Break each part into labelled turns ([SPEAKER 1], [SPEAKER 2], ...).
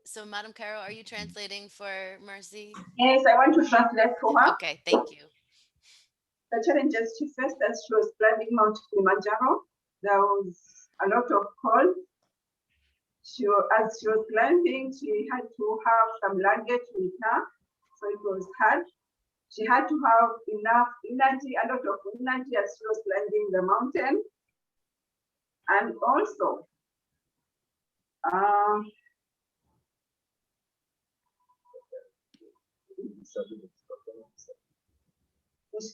[SPEAKER 1] So, Madam Carol, are you translating for Mercy?
[SPEAKER 2] Yes, I want to translate for her.
[SPEAKER 1] Okay, thank you.
[SPEAKER 2] The challenges she faced as she was climbing Mount Kilimanjaro, there was a lot of cold. As she was climbing, she had to have some luggage with her, so it was hard. She had to have enough energy, a lot of energy as she was climbing the mountain. And also,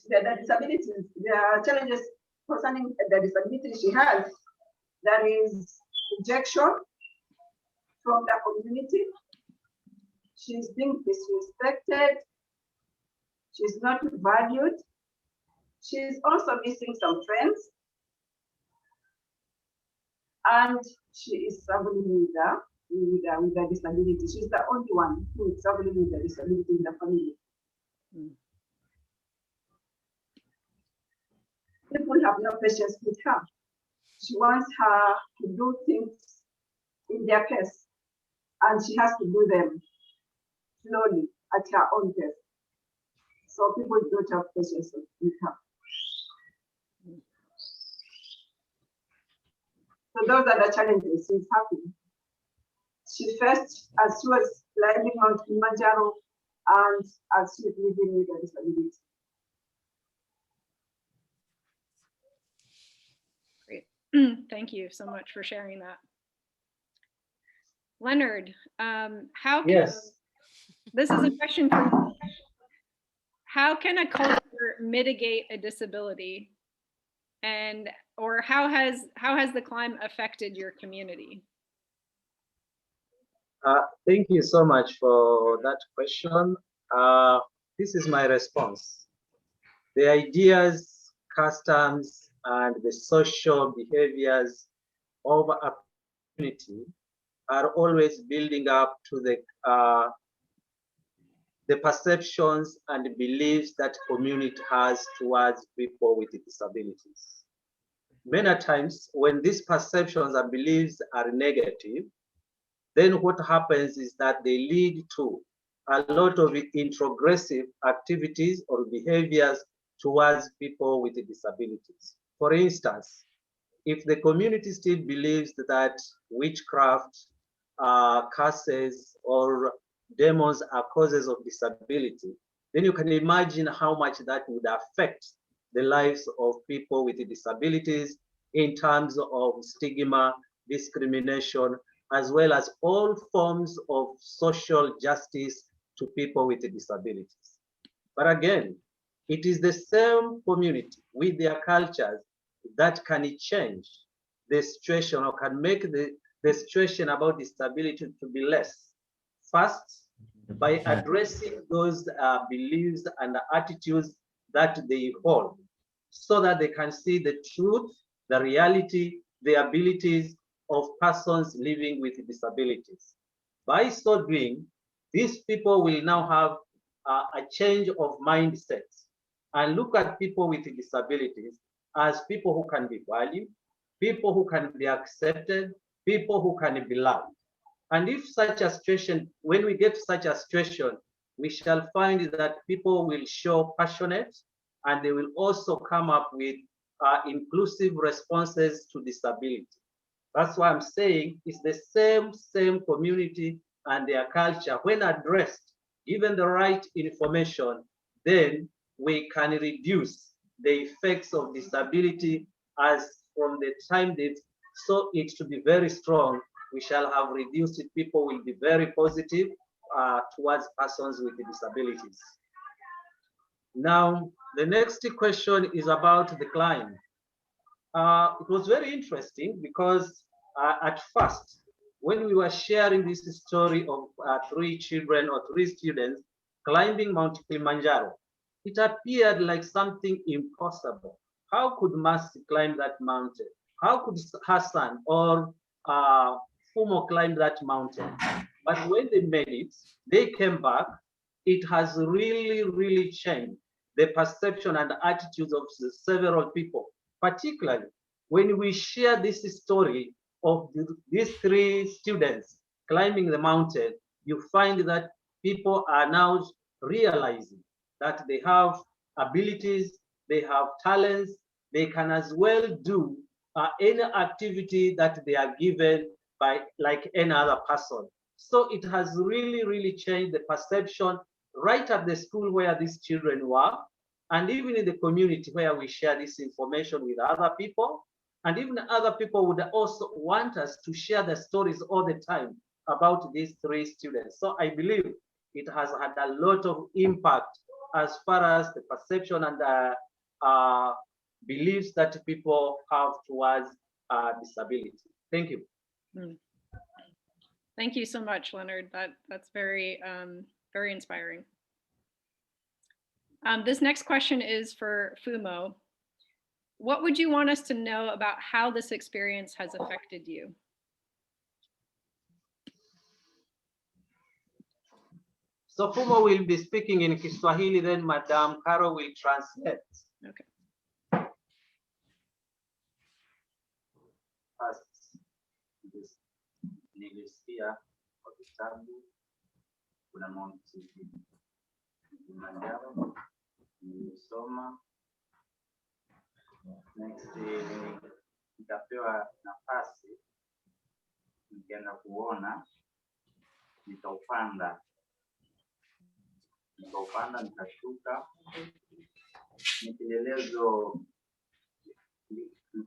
[SPEAKER 2] the disabilities, the challenges concerning the disability she has, there is rejection from the community. She's being disrespected. She's not valued. She's also missing some friends. And she is struggling with the disability. She's the only one who is struggling with the disability in the family. People have no patience with her. She wants her to do things in their pace, and she has to do them slowly at her own pace. So people don't have patience with her. So those are the challenges she's having. She faced as she was climbing Mount Kilimanjaro and as she's living with a disability.
[SPEAKER 3] Great. Thank you so much for sharing that. Leonard, how can,
[SPEAKER 4] yes.
[SPEAKER 3] This is a question for you. How can a culture mitigate a disability? And or how has the climb affected your community?
[SPEAKER 4] Thank you so much for that question. This is my response. The ideas, customs, and the social behaviors of a community are always building up to the perceptions and beliefs that community has towards people with disabilities. Many times when these perceptions and beliefs are negative, then what happens is that they lead to a lot of introgressive activities or behaviors towards people with disabilities. For instance, if the community still believes that witchcraft, curses, or demons are causes of disability, then you can imagine how much that would affect the lives of people with disabilities in terms of stigma, discrimination, as well as all forms of social justice to people with disabilities. But again, it is the same community with their cultures that can change the situation or can make the situation about disability to be less. First, by addressing those beliefs and attitudes that they hold, so that they can see the truth, the reality, the abilities of persons living with disabilities. By so doing, these people will now have a change of mindset and look at people with disabilities as people who can be valued, people who can be accepted, people who can be loved. And if such a situation, when we get to such a situation, we shall find that people will show passionate and they will also come up with inclusive responses to disability. That's why I'm saying it's the same community and their culture. When addressed, given the right information, then we can reduce the effects of disability, as from the time they saw it to be very strong, we shall have reduced it. People will be very positive towards persons with disabilities. Now, the next question is about the climb. It was very interesting because at first, when we were sharing this story of 3 children or 3 students climbing Mount Kilimanjaro, it appeared like something impossible. How could Mercy climb that mountain? How could Hassan or Fumo climb that mountain? But when they made it, they came back. It has really changed the perception and attitudes of several people, particularly when we share this story of these 3 students climbing the mountain, you find that people are now realizing that they have abilities, they have talents, they can as well do any activity that they are given by like any other person. So it has really, really changed the perception right at the school where these children were, and even in the community where we share this information with other people. And even other people would also want us to share the stories all the time about these 3 students. So I believe it has had a lot of impact as far as the perception and beliefs that people have towards disability. Thank you.
[SPEAKER 3] Thank you so much, Leonard. That's very, very inspiring. This next question is for Fumo. What would you want us to know about how this experience has affected you?
[SPEAKER 4] So Fumo will be speaking in Kiswahili, then Madam Caro will translate.
[SPEAKER 3] Okay.
[SPEAKER 5] Nilisikia kwa kitabu kuna Mount Kilimanjaro, nilisoma. Next nikapewa nafasi, nikaenda kuona, nikaupanda, nikashuka. Ni kielelezo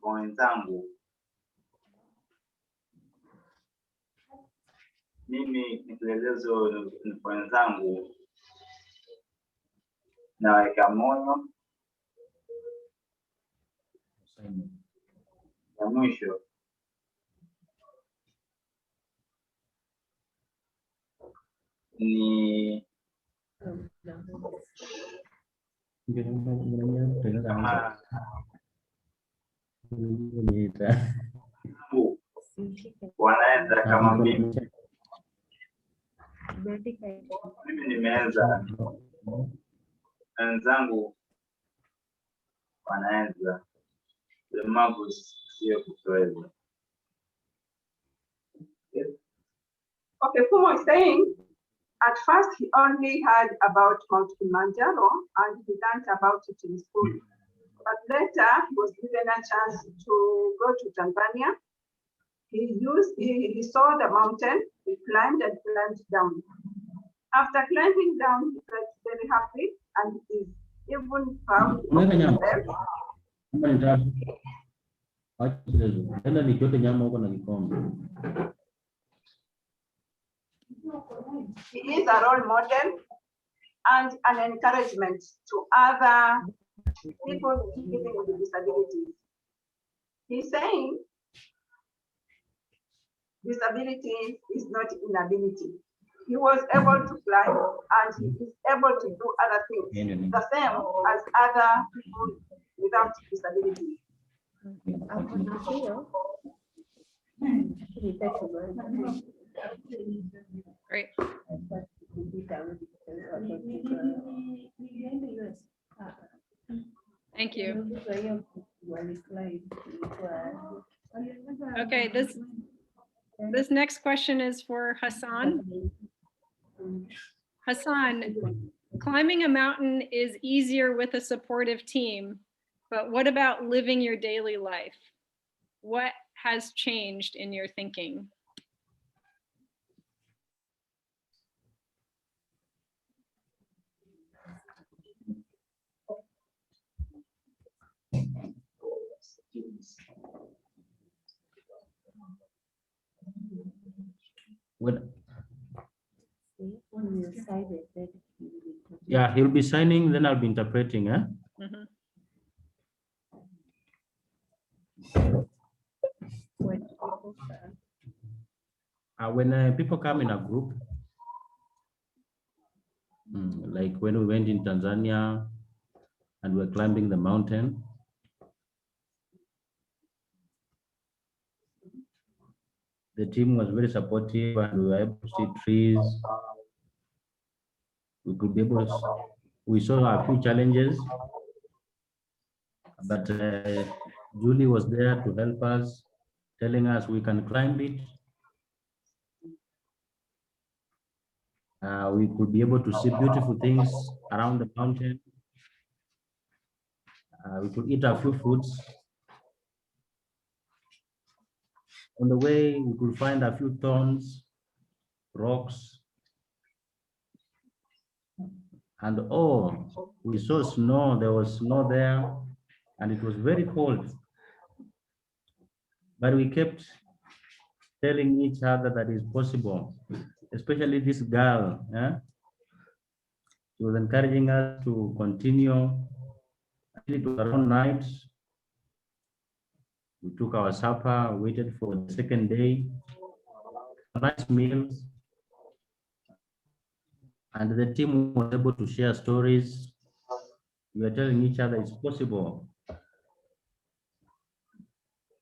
[SPEAKER 5] kwa wenzangu. Mimi ni kielelezo kwa wenzangu, naweka moyo. Ya mwisho ni kama wanaweza kama mimi nimeanza, wenzangu wanaweza, ulemavu sio kutoweza.
[SPEAKER 2] Okay, Fumo is saying, at first he only heard about Mount Kilimanjaro and he learned about it in school. But later he was given a chance to go to Tanzania. He saw the mountain, he climbed and climbed down. After climbing down, he felt very happy and is even proud of himself. He is a role model and an encouragement to other people living with disabilities. He's saying disability is not inability. He was able to fly and he is able to do other things, the same as other people without disabilities.
[SPEAKER 3] Great. Thank you. Okay, this next question is for Hassan. Hassan, climbing a mountain is easier with a supportive team, but what about living your daily life? What has changed in your thinking?
[SPEAKER 6] Yeah, he'll be signing, then I'll be interpreting.
[SPEAKER 3] Mm-hmm.
[SPEAKER 6] When people come in a group, like when we went in Tanzania and we're climbing the mountain, the team was very supportive and we were able to see trees. We could be able to, we saw a few challenges, but Julie was there to help us, telling us we can climb it. We could be able to see beautiful things around the mountain. We could eat a few foods. On the way, we could find a few thorns, rocks, and oh, we saw snow. There was snow there, and it was very cold. But we kept telling each other that it's possible, especially this girl. She was encouraging us to continue. It was around night. We took our supper, waited for the second day, nice meals, and the team was able to share stories. We were telling each other it's possible.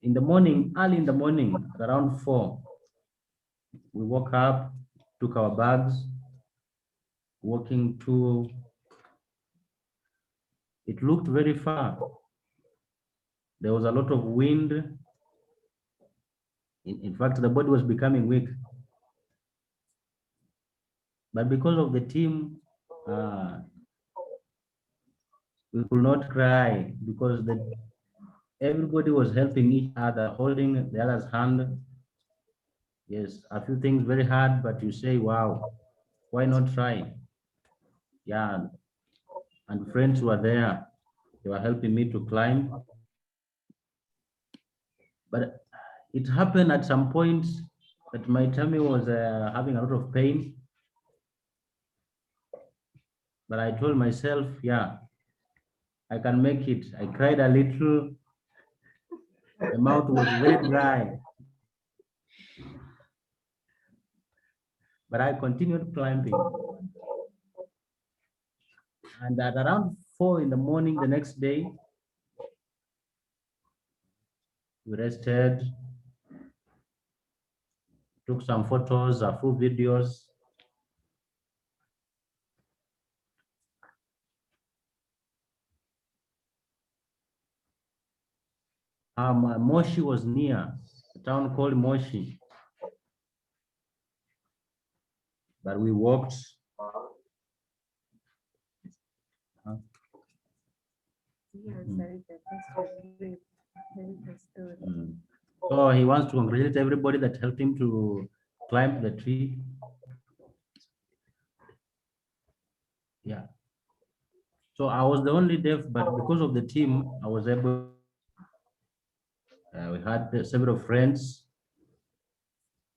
[SPEAKER 6] In the morning, early in the morning, around 4, we woke up, took our bags, walking to, it looked very far. There was a lot of wind. In fact, the body was becoming weak. But because of the team, we could not cry because everybody was helping each other, holding the other's hand. Yes, a few things very hard, but you say, wow, why not try? Yeah, and friends were there. They were helping me to climb. But it happened at some point that my tummy was having a lot of pain. But I told myself, yeah, I can make it. I cried a little. The mouth was very dry. But I continued climbing. And at around 4 in the morning the next day, we rested, took some photos, a few videos. Moshi was near, a town called Moshi. But we walked. So he wants to congratulate everybody that helped him to climb the tree. Yeah. So I was the only deaf, but because of the team, I was able. We had several friends.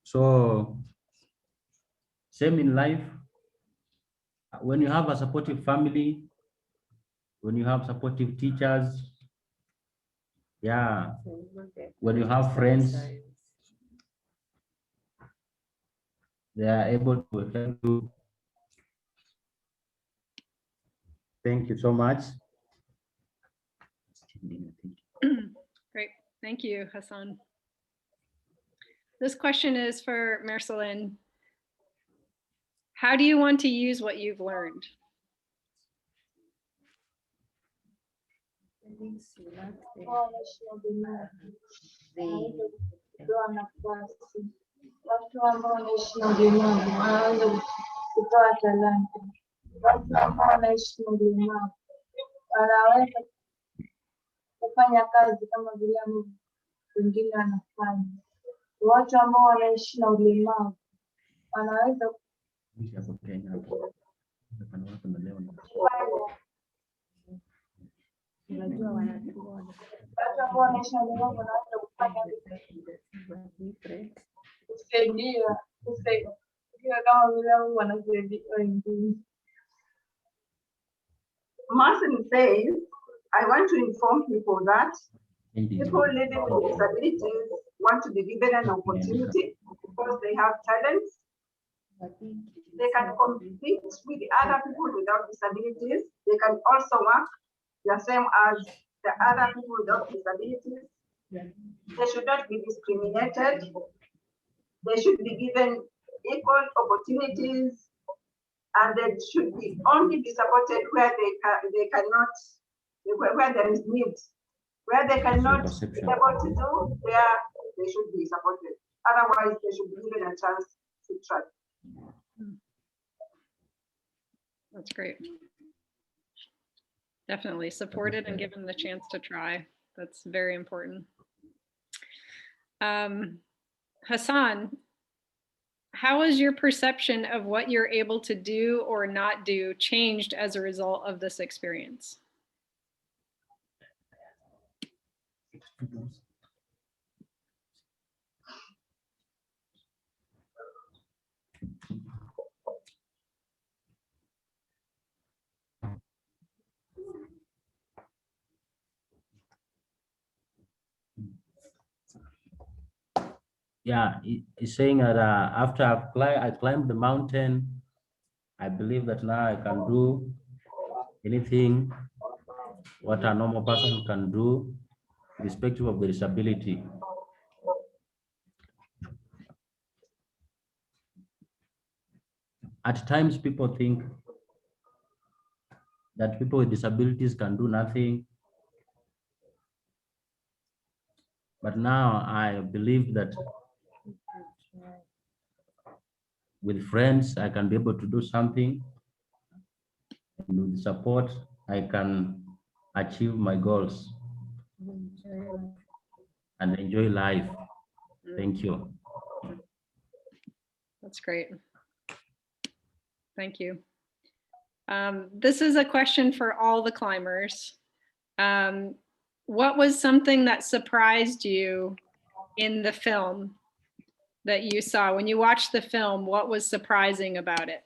[SPEAKER 6] So same in life. When you have a supportive family, when you have supportive teachers, yeah, when you have friends, they are able to help you. Thank you so much.
[SPEAKER 3] Great, thank you, Hassan. This question is for Mereyline. How do you want to use what you've learned?
[SPEAKER 7] Watu ambao wanaishi na ulemavu wanaweza kutoa talanta. Watu ambao wanaishi na ulemavu wanaweza kufanya kazi kama vile wengine wanafanya. Watu ambao wanaishi na ulemavu wanaweza
[SPEAKER 2] Martin says, I want to inform people that people living with disabilities want to be given an opportunity because they have talents. They can compete with other people without disabilities. They can also work the same as the other people without disabilities. They should not be discriminated. They should be given equal opportunities, and they should only be supported where they cannot, where there is need. Where they cannot be
[SPEAKER 6] perception.
[SPEAKER 2] able to do, there they should be supported. Otherwise, they should be given a chance to try.
[SPEAKER 3] That's great. Definitely supported and given the chance to try. That's very important. Hassan, how has your perception of what you're able to do or not do changed as a result of this experience?
[SPEAKER 6] Yeah, he's saying that after I climbed the mountain, I believe that now I can do anything what a normal person can do, irrespective of the disability. At times, people think that people with disabilities can do nothing. But now I believe that with friends, I can be able to do something. And with support, I can achieve my goals and enjoy life. Thank you.
[SPEAKER 3] That's great. Thank you. This is a question for all the climbers. What was something that surprised you in the film that you saw? When you watched the film, what was surprising about it?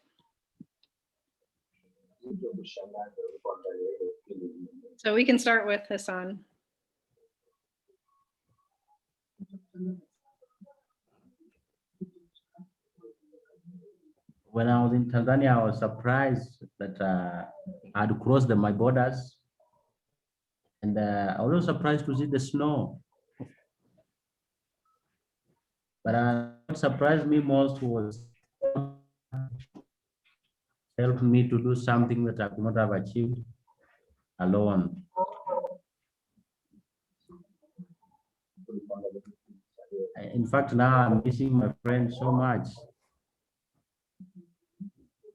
[SPEAKER 3] So we can start with Hassan.
[SPEAKER 6] When I was in Tanzania, I was surprised that I had crossed my borders. And I was also surprised to see the snow. But what surprised me most was helped me to do something that I could not have achieved alone. In fact, now I'm missing my friends so much.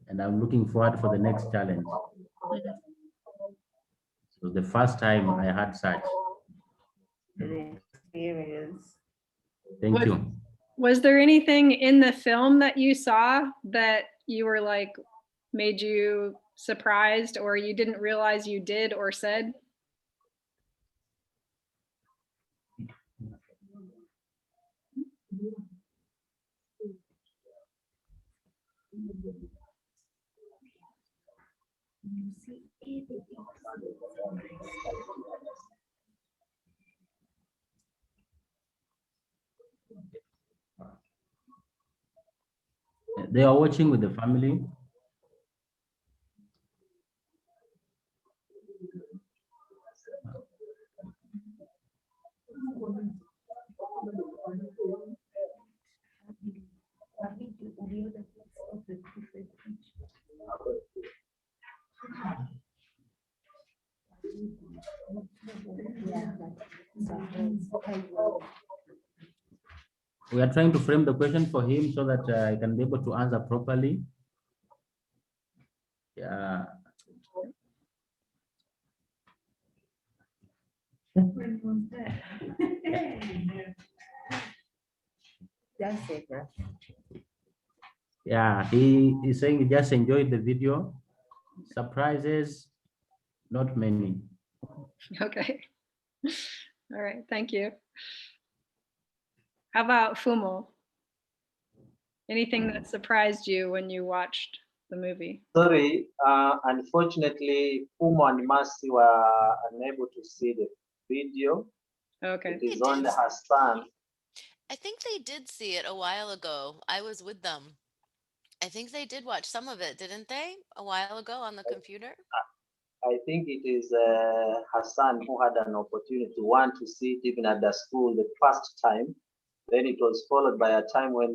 [SPEAKER 6] And I'm looking forward for the next challenge. It was the first time I had such. Thank you.
[SPEAKER 3] Was there anything in the film that you saw that you were like, made you surprised or you didn't realize you did or said?
[SPEAKER 6] They are watching with the family. We are trying to frame the question for him so that I can be able to answer properly. Yeah. Yeah, he is saying he just enjoyed the video. Surprises, not many.
[SPEAKER 3] Okay. All right, thank you. How about Fumo? Anything that surprised you when you watched the movie?
[SPEAKER 4] Sorry, unfortunately, Fumo and Mercy were unable to see the video.
[SPEAKER 3] Okay.
[SPEAKER 4] It is only Hassan.
[SPEAKER 1] I think they did see it a while ago. I was with them. I think they did watch some of it, didn't they? A while ago on the computer?
[SPEAKER 4] I think it is Hassan who had an opportunity, one, to see it even at the school the first time. Then it was followed by a time when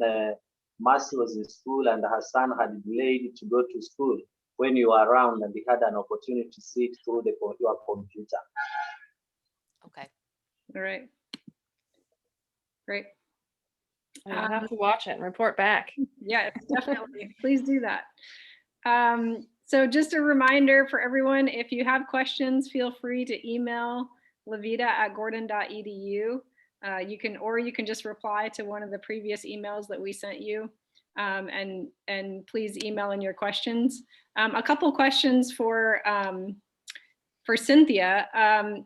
[SPEAKER 4] Mercy was in school and Hassan had delayed to go to school. When you were around and he had an opportunity to see it through your computer.
[SPEAKER 1] Okay.
[SPEAKER 3] All right. Great.
[SPEAKER 8] I'll have to watch it and report back.
[SPEAKER 3] Yeah, definitely. Please do that. So just a reminder for everyone, if you have questions, feel free to email levita@gordon.edu. You can just reply to one of the previous emails that we sent you. And please email in your questions. A couple questions for Cynthia.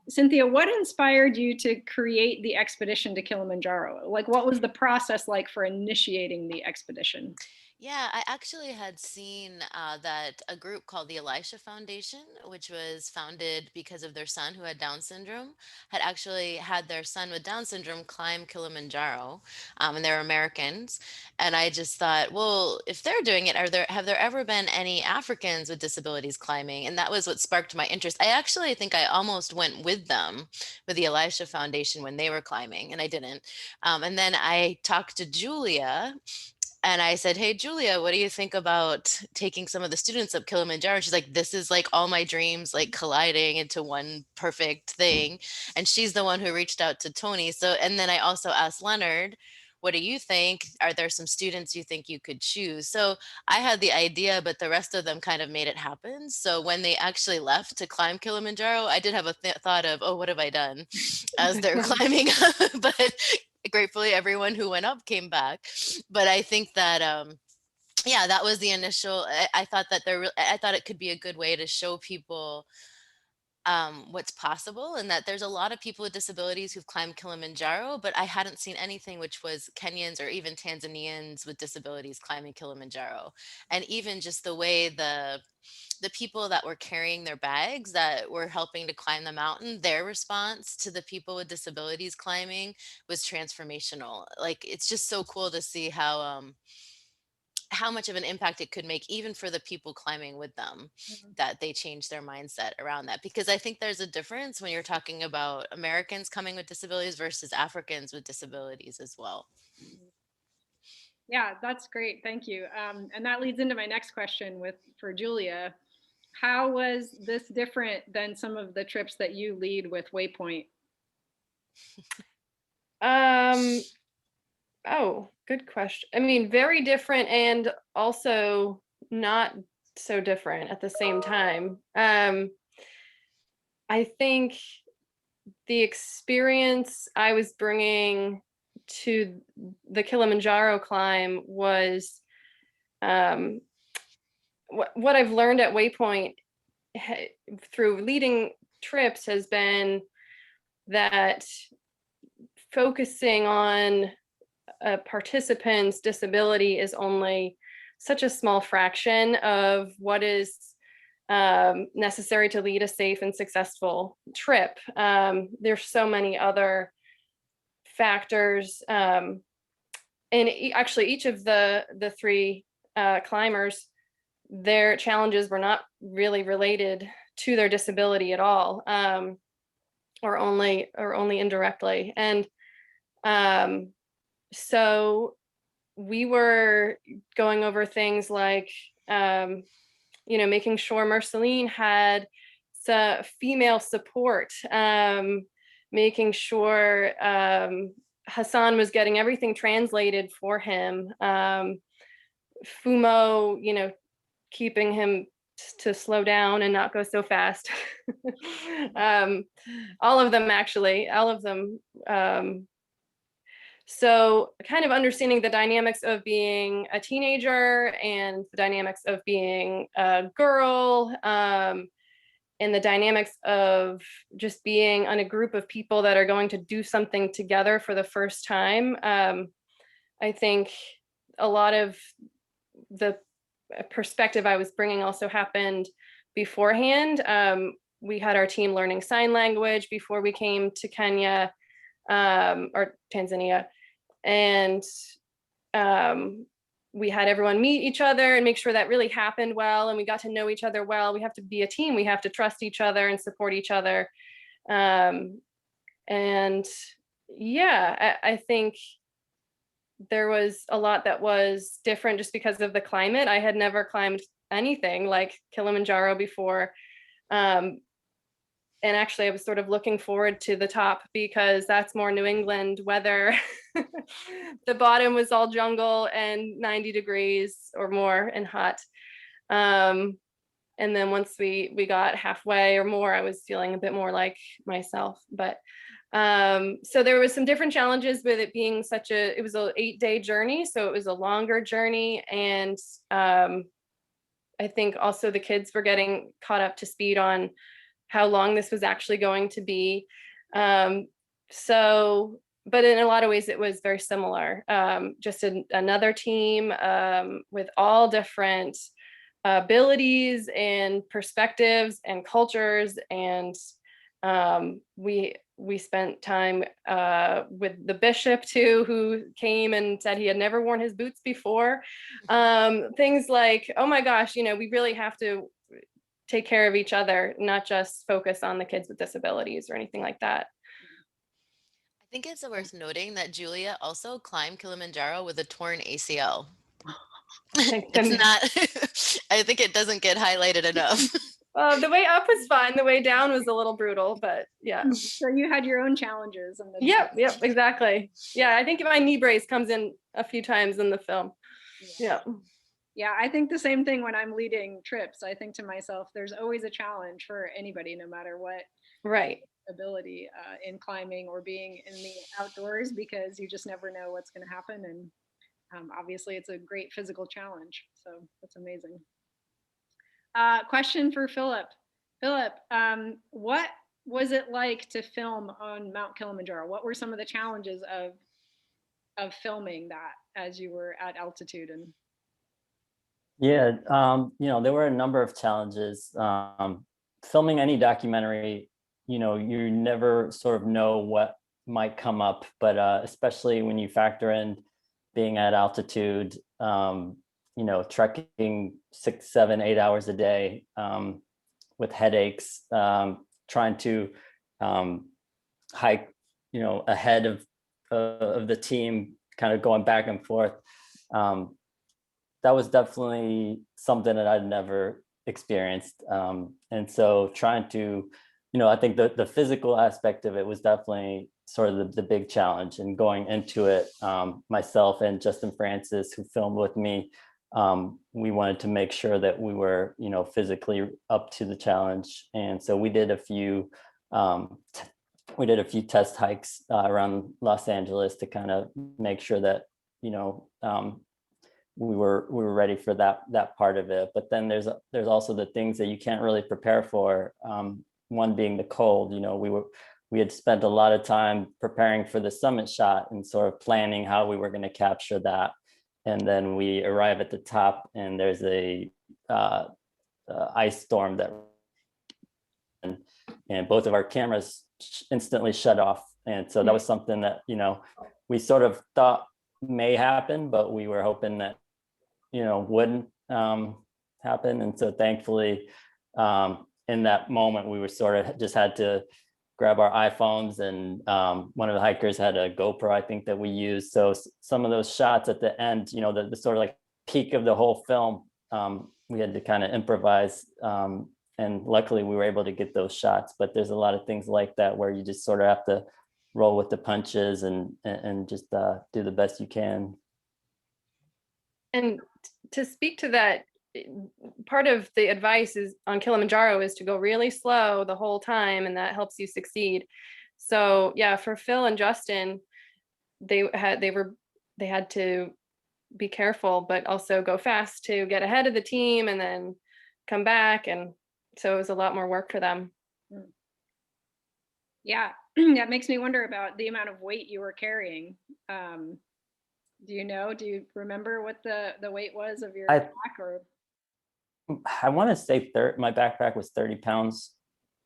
[SPEAKER 3] Cynthia, what inspired you to create the expedition to Kilimanjaro? Like, what was the process like for initiating the expedition?
[SPEAKER 1] Yeah, I actually had seen that a group called the Elisha Foundation, which was founded because of their son who had Down syndrome, had actually had their son with Down syndrome climb Kilimanjaro, and they're Americans. And I just thought, well, if they're doing it, have there ever been any Africans with disabilities climbing? And that was what sparked my interest. I actually think I almost went with them with the Elisha Foundation when they were climbing, and I didn't. And then I talked to Julia. And I said, hey, Julia, what do you think about taking some of the students up Kilimanjaro? And she's like, this is like all my dreams, like colliding into one perfect thing. And she's the one who reached out to Tony. So, and then I also asked Leonard, what do you think? Are there some students you think you could choose? So I had the idea, but the rest of them kind of made it happen. So when they actually left to climb Kilimanjaro, I did have a thought of, oh, what have I done as they're climbing up? But gratefully everyone who went up came back. But I think that yeah, that was the initial. I thought that I thought it could be a good way to show people what's possible, and that there's a lot of people with disabilities who've climbed Kilimanjaro, but I hadn't seen anything which was Kenyans or even Tanzanians with disabilities climbing Kilimanjaro. And even just the way the people that were carrying their bags that were helping to climb the mountain, their response to the people with disabilities climbing was transformational. Like, it's just so cool to see how much of an impact it could make even for the people climbing with them, that they change their mindset around that. Because I think there's a difference when you're talking about Americans coming with disabilities versus Africans with disabilities as well.
[SPEAKER 3] Yeah, that's great. Thank you. And that leads into my next question for Julia. How was this different than some of the trips that you lead with Waypoint?
[SPEAKER 8] Oh, good question. I mean, very different and also not so different at the same time. I think the experience I was bringing to the Kilimanjaro climb was what I've learned at Waypoint through leading trips has been that focusing on a participant's disability is only such a small fraction of what is necessary to lead a safe and successful trip. There's so many other factors, and actually each of the three climbers, their challenges were not really related to their disability at all, or only indirectly. And so we were going over things like, making sure Mereyline had some female support, making sure Hassan was getting everything translated for him. Fumo, keeping him to slow down and not go so fast. All of them. So kind of understanding the dynamics of being a teenager and the dynamics of being a girl, and the dynamics of just being on a group of people that are going to do something together for the first time. I think a lot of the perspective I was bringing also happened beforehand. We had our team learning sign language before we came to Kenya, or Tanzania. And we had everyone meet each other and make sure that really happened well, and we got to know each other well. We have to be a team. We have to trust each other and support each other. And yeah, I think there was a lot that was different just because of the climate. I had never climbed anything like Kilimanjaro before. and actually I was sort of looking forward to the top because that's more New England weather. The bottom was all jungle and 90 degrees or more and hot. And then once we got halfway or more, I was feeling a bit more like myself. But so there was some different challenges with it being it was an 8-day journey. So it was a longer journey. And I think also the kids were getting caught up to speed on how long this was actually going to be. But in a lot of ways, it was very similar. Just another team with all different abilities and perspectives and cultures. And we spent time with the bishop too, who came and said he had never worn his boots before. Things like, oh my gosh, we really have to take care of each other, not just focus on the kids with disabilities or anything like that.
[SPEAKER 1] I think it's worth noting that Julia also climbed Kilimanjaro with a torn ACL. It's not, I think it doesn't get highlighted enough.
[SPEAKER 8] The way up was fine. The way down was a little brutal, but yeah.
[SPEAKER 3] So you had your own challenges.
[SPEAKER 8] Yep, exactly. Yeah, I think my knee brace comes in a few times in the film. Yeah.
[SPEAKER 3] Yeah, I think the same thing when I'm leading trips. I think to myself, there's always a challenge for anybody, no matter what ability in climbing or being in the outdoors, because you just never know what's going to happen. And obviously, it's a great physical challenge. So that's amazing. Question for Philip. Philip, what was it like to film on Mount Kilimanjaro? What were some of the challenges of filming that as you were at altitude? And
[SPEAKER 9] yeah, there were a number of challenges. Filming any documentary, you never sort of know what might come up, but especially when you factor in being at altitude, trekking 6, 7, 8 hours a day with headaches, trying to hike, ahead of the team, kind of going back and forth. That was definitely something that I'd never experienced. And so trying to, I think the physical aspect of it was definitely sort of the big challenge. And going into it, myself and Justin Francis, who filmed with me, we wanted to make sure that we were, physically up to the challenge. And so we did a few test hikes around Los Angeles to kind of make sure that, we were ready for that part of it. But then there's also the things that you can't really prepare for. One being the cold. We had spent a lot of time preparing for the summit shot and sort of planning how we were going to capture that. And then we arrive at the top, and there's a ice storm and both of our cameras instantly shut off. And so that was something that we sort of thought may happen, but we were hoping that wouldn't happen. And so thankfully, in that moment, we were sort of just had to grab our iPhones, and one of the hikers had a GoPro, I think, that we used. So some of those shots at the end, the sort of like peak of the whole film, we had to kind of improvise. And luckily we were able to get those shots, but there's a lot of things like that where you just sort of have to roll with the punches and just do the best you can.
[SPEAKER 8] And to speak to that, part of the advice is on Kilimanjaro is to go really slow the whole time, and that helps you succeed. So yeah, for Phil and Justin, they had to be careful, but also go fast to get ahead of the team and then come back. And so it was a lot more work for them.
[SPEAKER 3] Yeah, that makes me wonder about the amount of weight you were carrying. Do you remember what the weight was of your back? Or
[SPEAKER 9] I want to say my backpack was 30 pounds,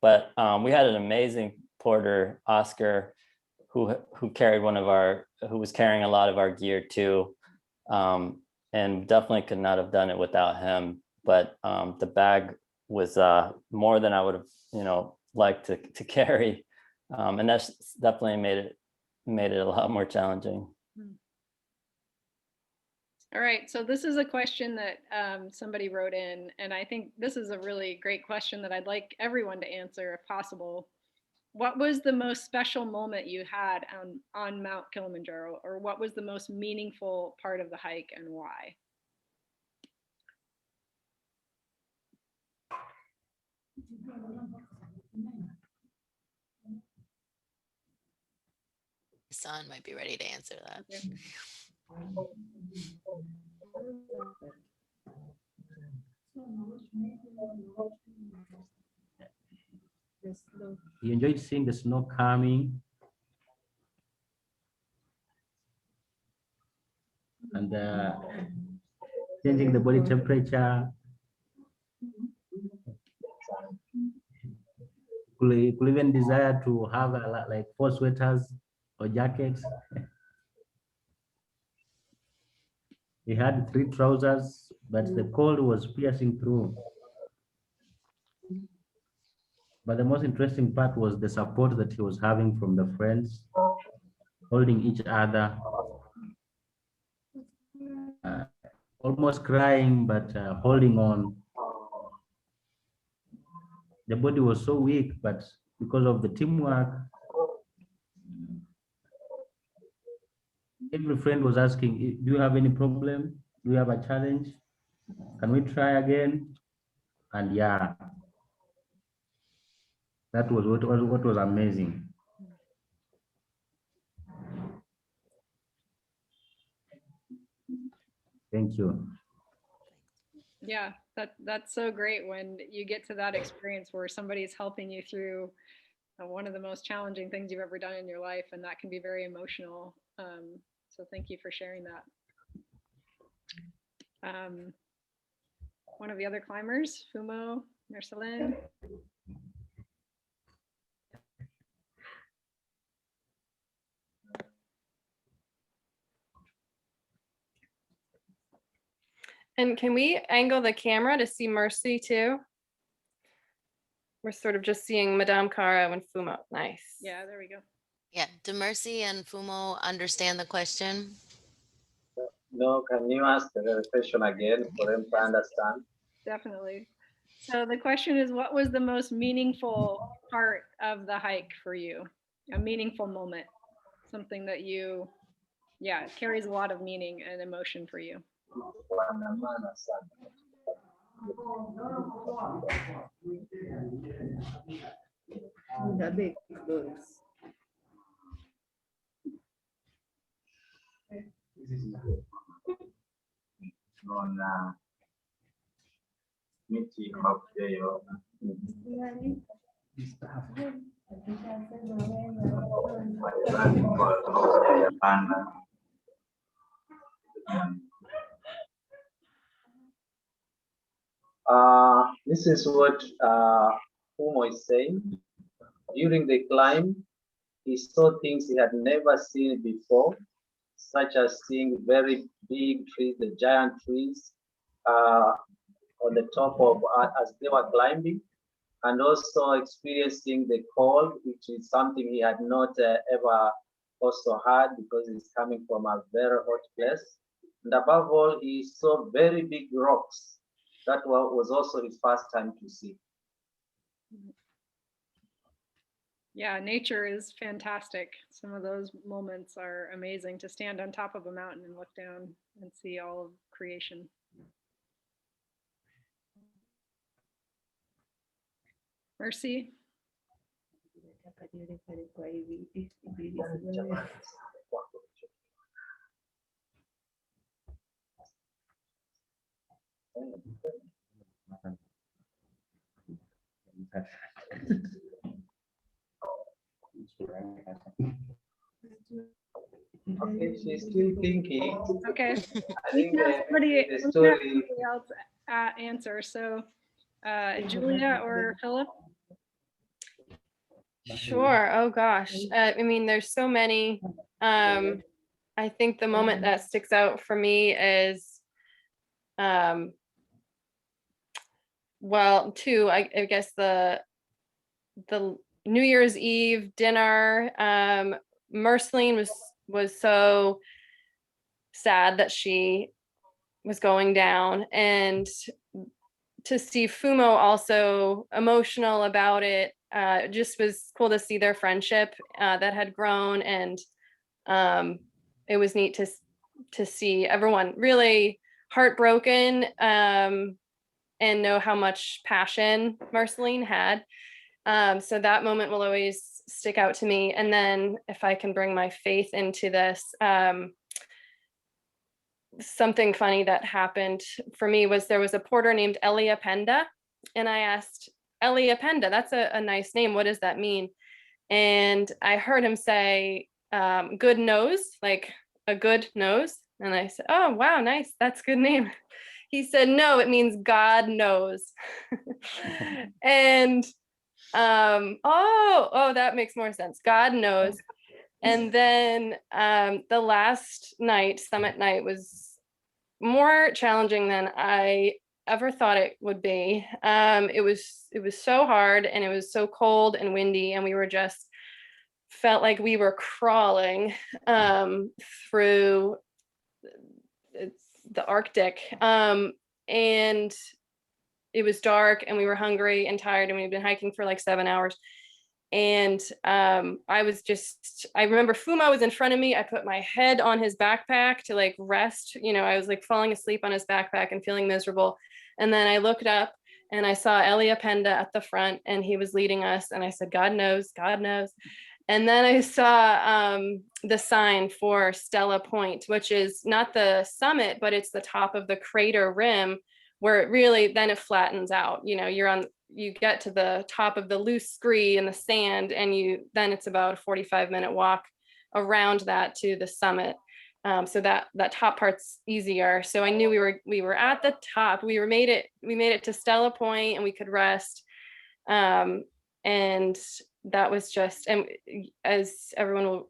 [SPEAKER 9] but we had an amazing porter, Oscar, who was carrying a lot of our gear too. And definitely could not have done it without him. But the bag was more than I would have, liked to carry. And that's definitely made it a lot more challenging.
[SPEAKER 3] All right, so this is a question that somebody wrote in, and I think this is a really great question that I'd like everyone to answer if possible. What was the most special moment you had on Mount Kilimanjaro, or what was the most meaningful part of the hike and why?
[SPEAKER 1] Hassan might be ready to answer that.
[SPEAKER 3] Okay.
[SPEAKER 6] He enjoyed seeing the snow coming and changing the body temperature. Could even desire to have like 4 sweaters or jackets. He had 3 trousers, but the cold was piercing through. But the most interesting part was the support that he was having from the friends, holding each other, almost crying, but holding on. The body was so weak, but because of the teamwork, every friend was asking, do you have any problem? Do you have a challenge? Can we try again? And yeah, that was what was amazing. Thank you.
[SPEAKER 3] Yeah, that's so great when you get to that experience where somebody's helping you through one of the most challenging things you've ever done in your life, and that can be very emotional. So thank you for sharing that. One of the other climbers, Fumo, Mereyline.
[SPEAKER 8] And can we angle the camera to see Mercy too? We're sort of just seeing Madame Cara and Fumo. Nice.
[SPEAKER 3] Yeah, there we go.
[SPEAKER 1] Yeah, do Mercy and Fumo understand the question?
[SPEAKER 4] No, can you ask the question again for them to understand?
[SPEAKER 3] Definitely. So the question is, what was the most meaningful part of the hike for you? A meaningful moment, something that you, yeah, carries a lot of meaning and emotion for you.
[SPEAKER 5] On miti mafuyo yapanda.
[SPEAKER 4] This is what Fumo is saying. During the climb, he saw things he had never seen before, such as seeing very big trees, the giant trees on the top of as they were climbing, and also experiencing the cold, which is something he had not ever also had because he's coming from a very hot place. And above all, he saw very big rocks. That was also his first time to see.
[SPEAKER 3] Yeah, nature is fantastic. Some of those moments are amazing, to stand on top of a mountain and look down and see all of creation. Mercy.
[SPEAKER 4] Okay, she's still thinking.
[SPEAKER 3] Okay.
[SPEAKER 4] I think
[SPEAKER 3] Somebody
[SPEAKER 4] the story.
[SPEAKER 3] else answer. So, Julia or Philip?
[SPEAKER 8] Sure. Oh gosh. I mean, there's so many. I think the moment that sticks out for me is, well, two. I guess the New Year's Eve dinner. Mereyline was so sad that she was going down, and to see Fumo also emotional about it, just was cool to see their friendship that had grown, and it was neat to see everyone really heartbroken, and know how much passion Mereyline had. So that moment will always stick out to me. And then if I can bring my faith into this, something funny that happened for me was there was a porter named Kupenda, and I asked, Kupenda, that's a nice name, what does that mean? And I heard him say, good nose, like a good nose. And I said, oh, wow, nice, that's a good name. He said, no, it means God knows. And oh, that makes more sense, God knows. And then the last night, summit night, was more challenging than I ever thought it would be. It was so hard, and it was so cold and windy, and we were just felt like we were crawling through the Arctic, and it was dark, and we were hungry and tired, and we'd been hiking for like 7 hours. And I remember Fumo was in front of me. I put my head on his backpack to like rest. I was like falling asleep on his backpack and feeling miserable. And then I looked up and I saw Kupenda at the front, and he was leading us. And I said, God knows, God knows. And then I saw the sign for Stella Point, which is not the summit, but it's the top of the crater rim, where it really, then it flattens out. You get to the top of the loose scree in the sand, and then it's about a 45-minute walk around that to the summit. So that top part's easier. So I knew we were at the top. We made it to Stella Point, and we could rest. And that was just, and as everyone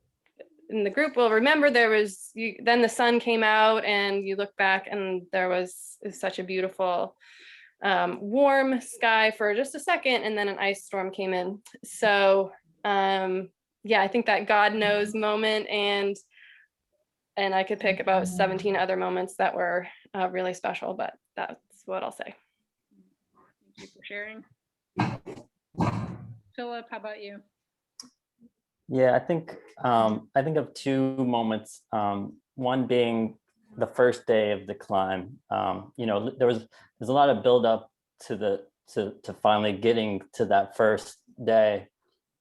[SPEAKER 8] in the group will remember, then the sun came out, and you look back, and there was such a beautiful warm sky for just a second, and then an ice storm came in. So yeah, I think that God knows moment, and I could pick about 17 other moments that were really special, but that's what I'll say.
[SPEAKER 3] Thank you for sharing. Philip, how about you?
[SPEAKER 9] Yeah, I think of two moments. One being the first day of the climb. There's a lot of buildup to finally getting to that first day,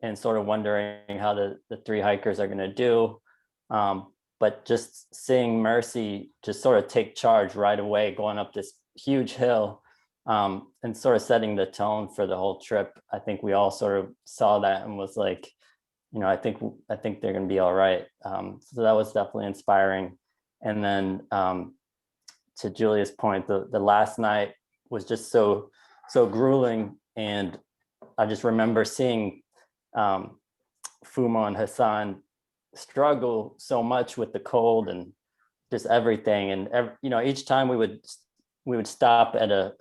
[SPEAKER 9] and sort of wondering how the three hikers are going to do. But just seeing Mercy just sort of take charge right away, going up this huge hill, and sort of setting the tone for the whole trip. I think we all sort of saw that and was like, I think they're going to be all right. So that was definitely inspiring. And then to Julia's point, the last night was just so grueling, and I just remember seeing Fumo and Hassan struggle so much with the cold and just everything. And each time we would stop at to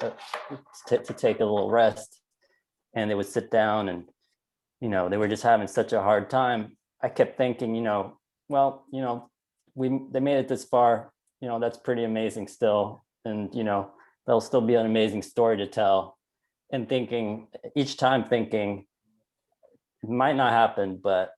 [SPEAKER 9] take a little rest, and they would sit down, and they were just having such a hard time. I kept thinking, they made it this far, that's pretty amazing still. And, there'll still be an amazing story to tell. And each time thinking, it might not happen, but,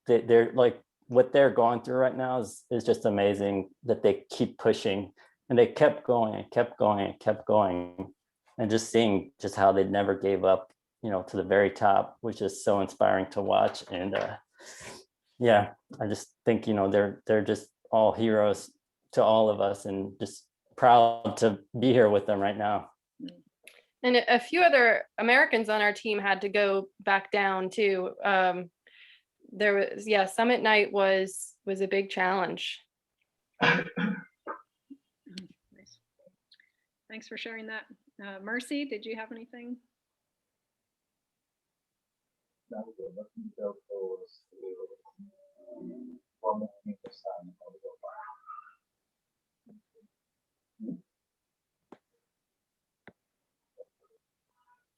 [SPEAKER 9] they're like, what they're going through right now is just amazing, that they keep pushing, and they kept going and kept going and kept going. And just seeing just how they never gave up, to the very top, which is so inspiring to watch. And yeah, I just think, they're just all heroes to all of us, and just proud to be here with them right now.
[SPEAKER 8] And a few other Americans on our team had to go back down too. Summit night was a big challenge.
[SPEAKER 3] Nice. Thanks for sharing that. Mercy, did you have anything?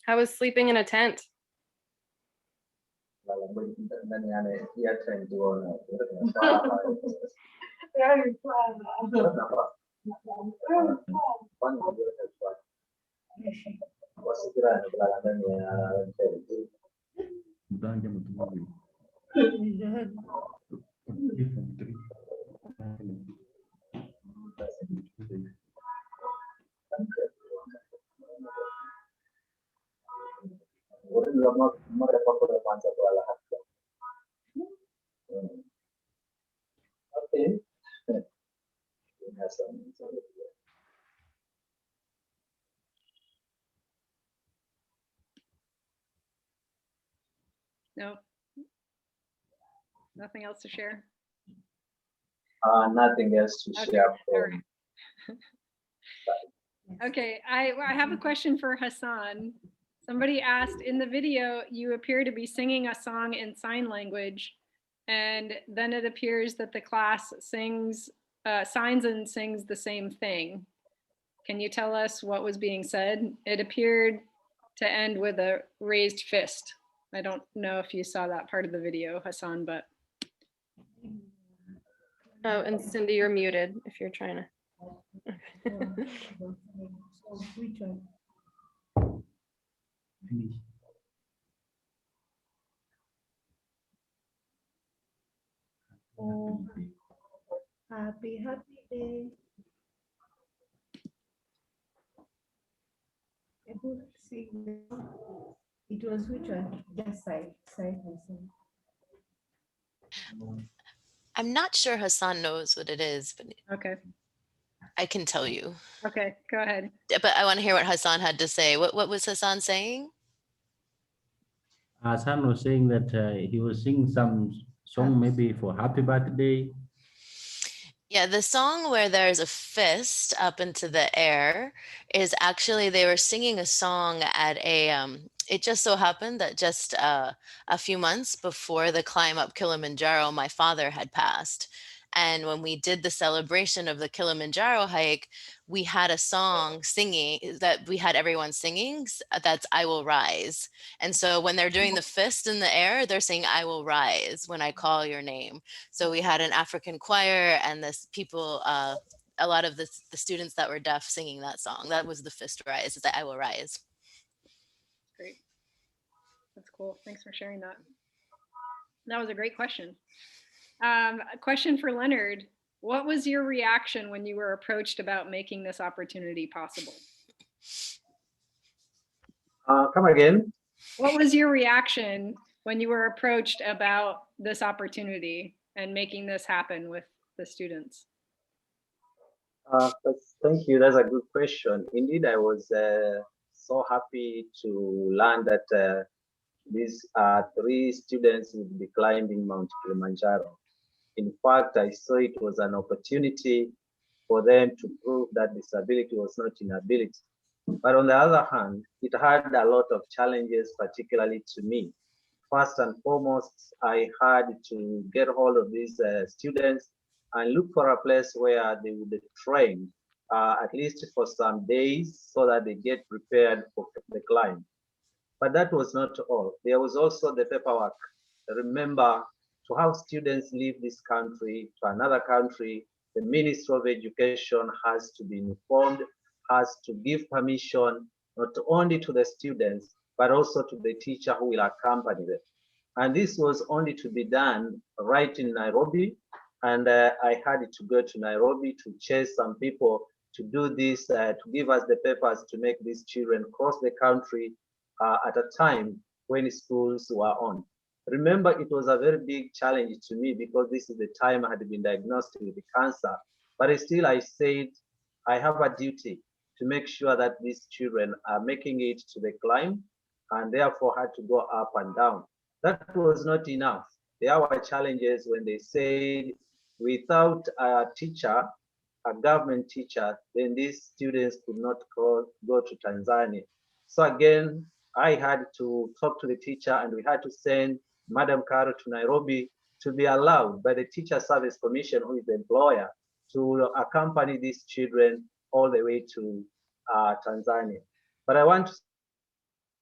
[SPEAKER 8] How was sleeping in a tent?
[SPEAKER 4] Okay.
[SPEAKER 3] No. Nothing else to share?
[SPEAKER 4] Nothing else to
[SPEAKER 3] Okay,
[SPEAKER 4] share.
[SPEAKER 3] all right. Okay, I have a question for Hassan. Somebody asked, in the video, you appear to be singing a song in sign language, and then it appears that the class sings, signs and sings the same thing. Can you tell us what was being said? It appeared to end with a raised fist. I don't know if you saw that part of the video, Hassan, but.
[SPEAKER 8] Oh, and Cindy, you're muted if you're trying to.
[SPEAKER 7] Which one? Happy day. It was which one? Just side.
[SPEAKER 1] I'm not sure Hassan knows what it is, but
[SPEAKER 3] Okay,
[SPEAKER 1] I can tell you.
[SPEAKER 3] okay, go ahead.
[SPEAKER 1] But I want to hear what Hassan had to say. What was Hassan saying?
[SPEAKER 6] Hassan was saying that he was singing some song maybe for happy birthday.
[SPEAKER 1] Yeah, the song where there's a fist up into the air is actually they were singing a song at a it just so happened that just a few months before the climb up Kilimanjaro, my father had passed. And when we did the celebration of the Kilimanjaro hike, we had a song singing that we had everyone singing. That's I Will Rise. And so when they're doing the fist in the air, they're saying, I will rise when I call your name. So we had an African choir and this people, a lot of the students that were deaf singing that song. That was the fist rise, is that I will rise.
[SPEAKER 3] Great. That's cool. Thanks for sharing that. That was a great question. A question for Leonard. What was your reaction when you were approached about making this opportunity possible?
[SPEAKER 4] Come again.
[SPEAKER 3] What was your reaction when you were approached about this opportunity and making this happen with the students?
[SPEAKER 4] Thank you. That's a good question. Indeed, I was so happy to learn that these 3 students would be climbing Mount Kilimanjaro. In fact, I saw it was an opportunity for them to prove that disability was not inability. But on the other hand, it had a lot of challenges, particularly to me. First and foremost, I had to get hold of these students and look for a place where they would train at least for some days so that they get prepared for the climb. But that was not all. There was also the paperwork. Remember, to have students leave this country to another country, the Ministry of Education has to be informed, has to give permission, not only to the students, but also to the teacher who will accompany them. And this was only to be done right in Nairobi. And I had to go to Nairobi to chase some people to do this, to give us the papers to make these children cross the country at a time when schools were on. Remember, it was a very big challenge to me because this is the time I had been diagnosed with cancer. But still, I said, I have a duty to make sure that these children are making it to the climb, and therefore had to go up and down. That was not enough. There were challenges when they said, without a teacher, a government teacher, then these students could not go to Tanzania. So again, I had to talk to the teacher, and we had to send Madam Karo to Nairobi to be allowed by the Teacher Service Commission, who is the employer, to accompany these children all the way to Tanzania. But I want to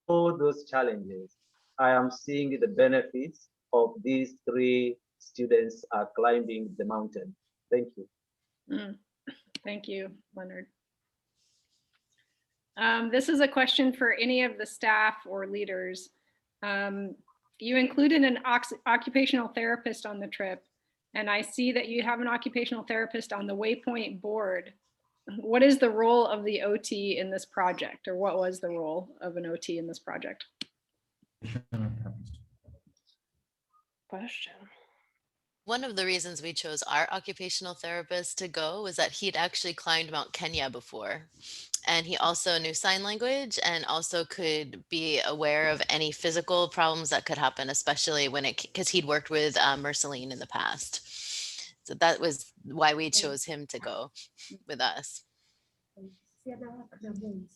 [SPEAKER 4] all those challenges, I am seeing the benefits of these 3 students climbing the mountain. Thank you.
[SPEAKER 3] Thank you, Leonard. This is a question for any of the staff or leaders. You included an occupational therapist on the trip, and I see that you have an occupational therapist on the Waypoint board. What is the role of the OT in this project, or what was the role of an OT in this project?
[SPEAKER 8] Question.
[SPEAKER 1] One of the reasons we chose our occupational therapist to go was that he'd actually climbed Mount Kenya before. And he also knew sign language and also could be aware of any physical problems that could happen, especially when because he'd worked with Mereyline in the past. So that was why we chose him to go with us.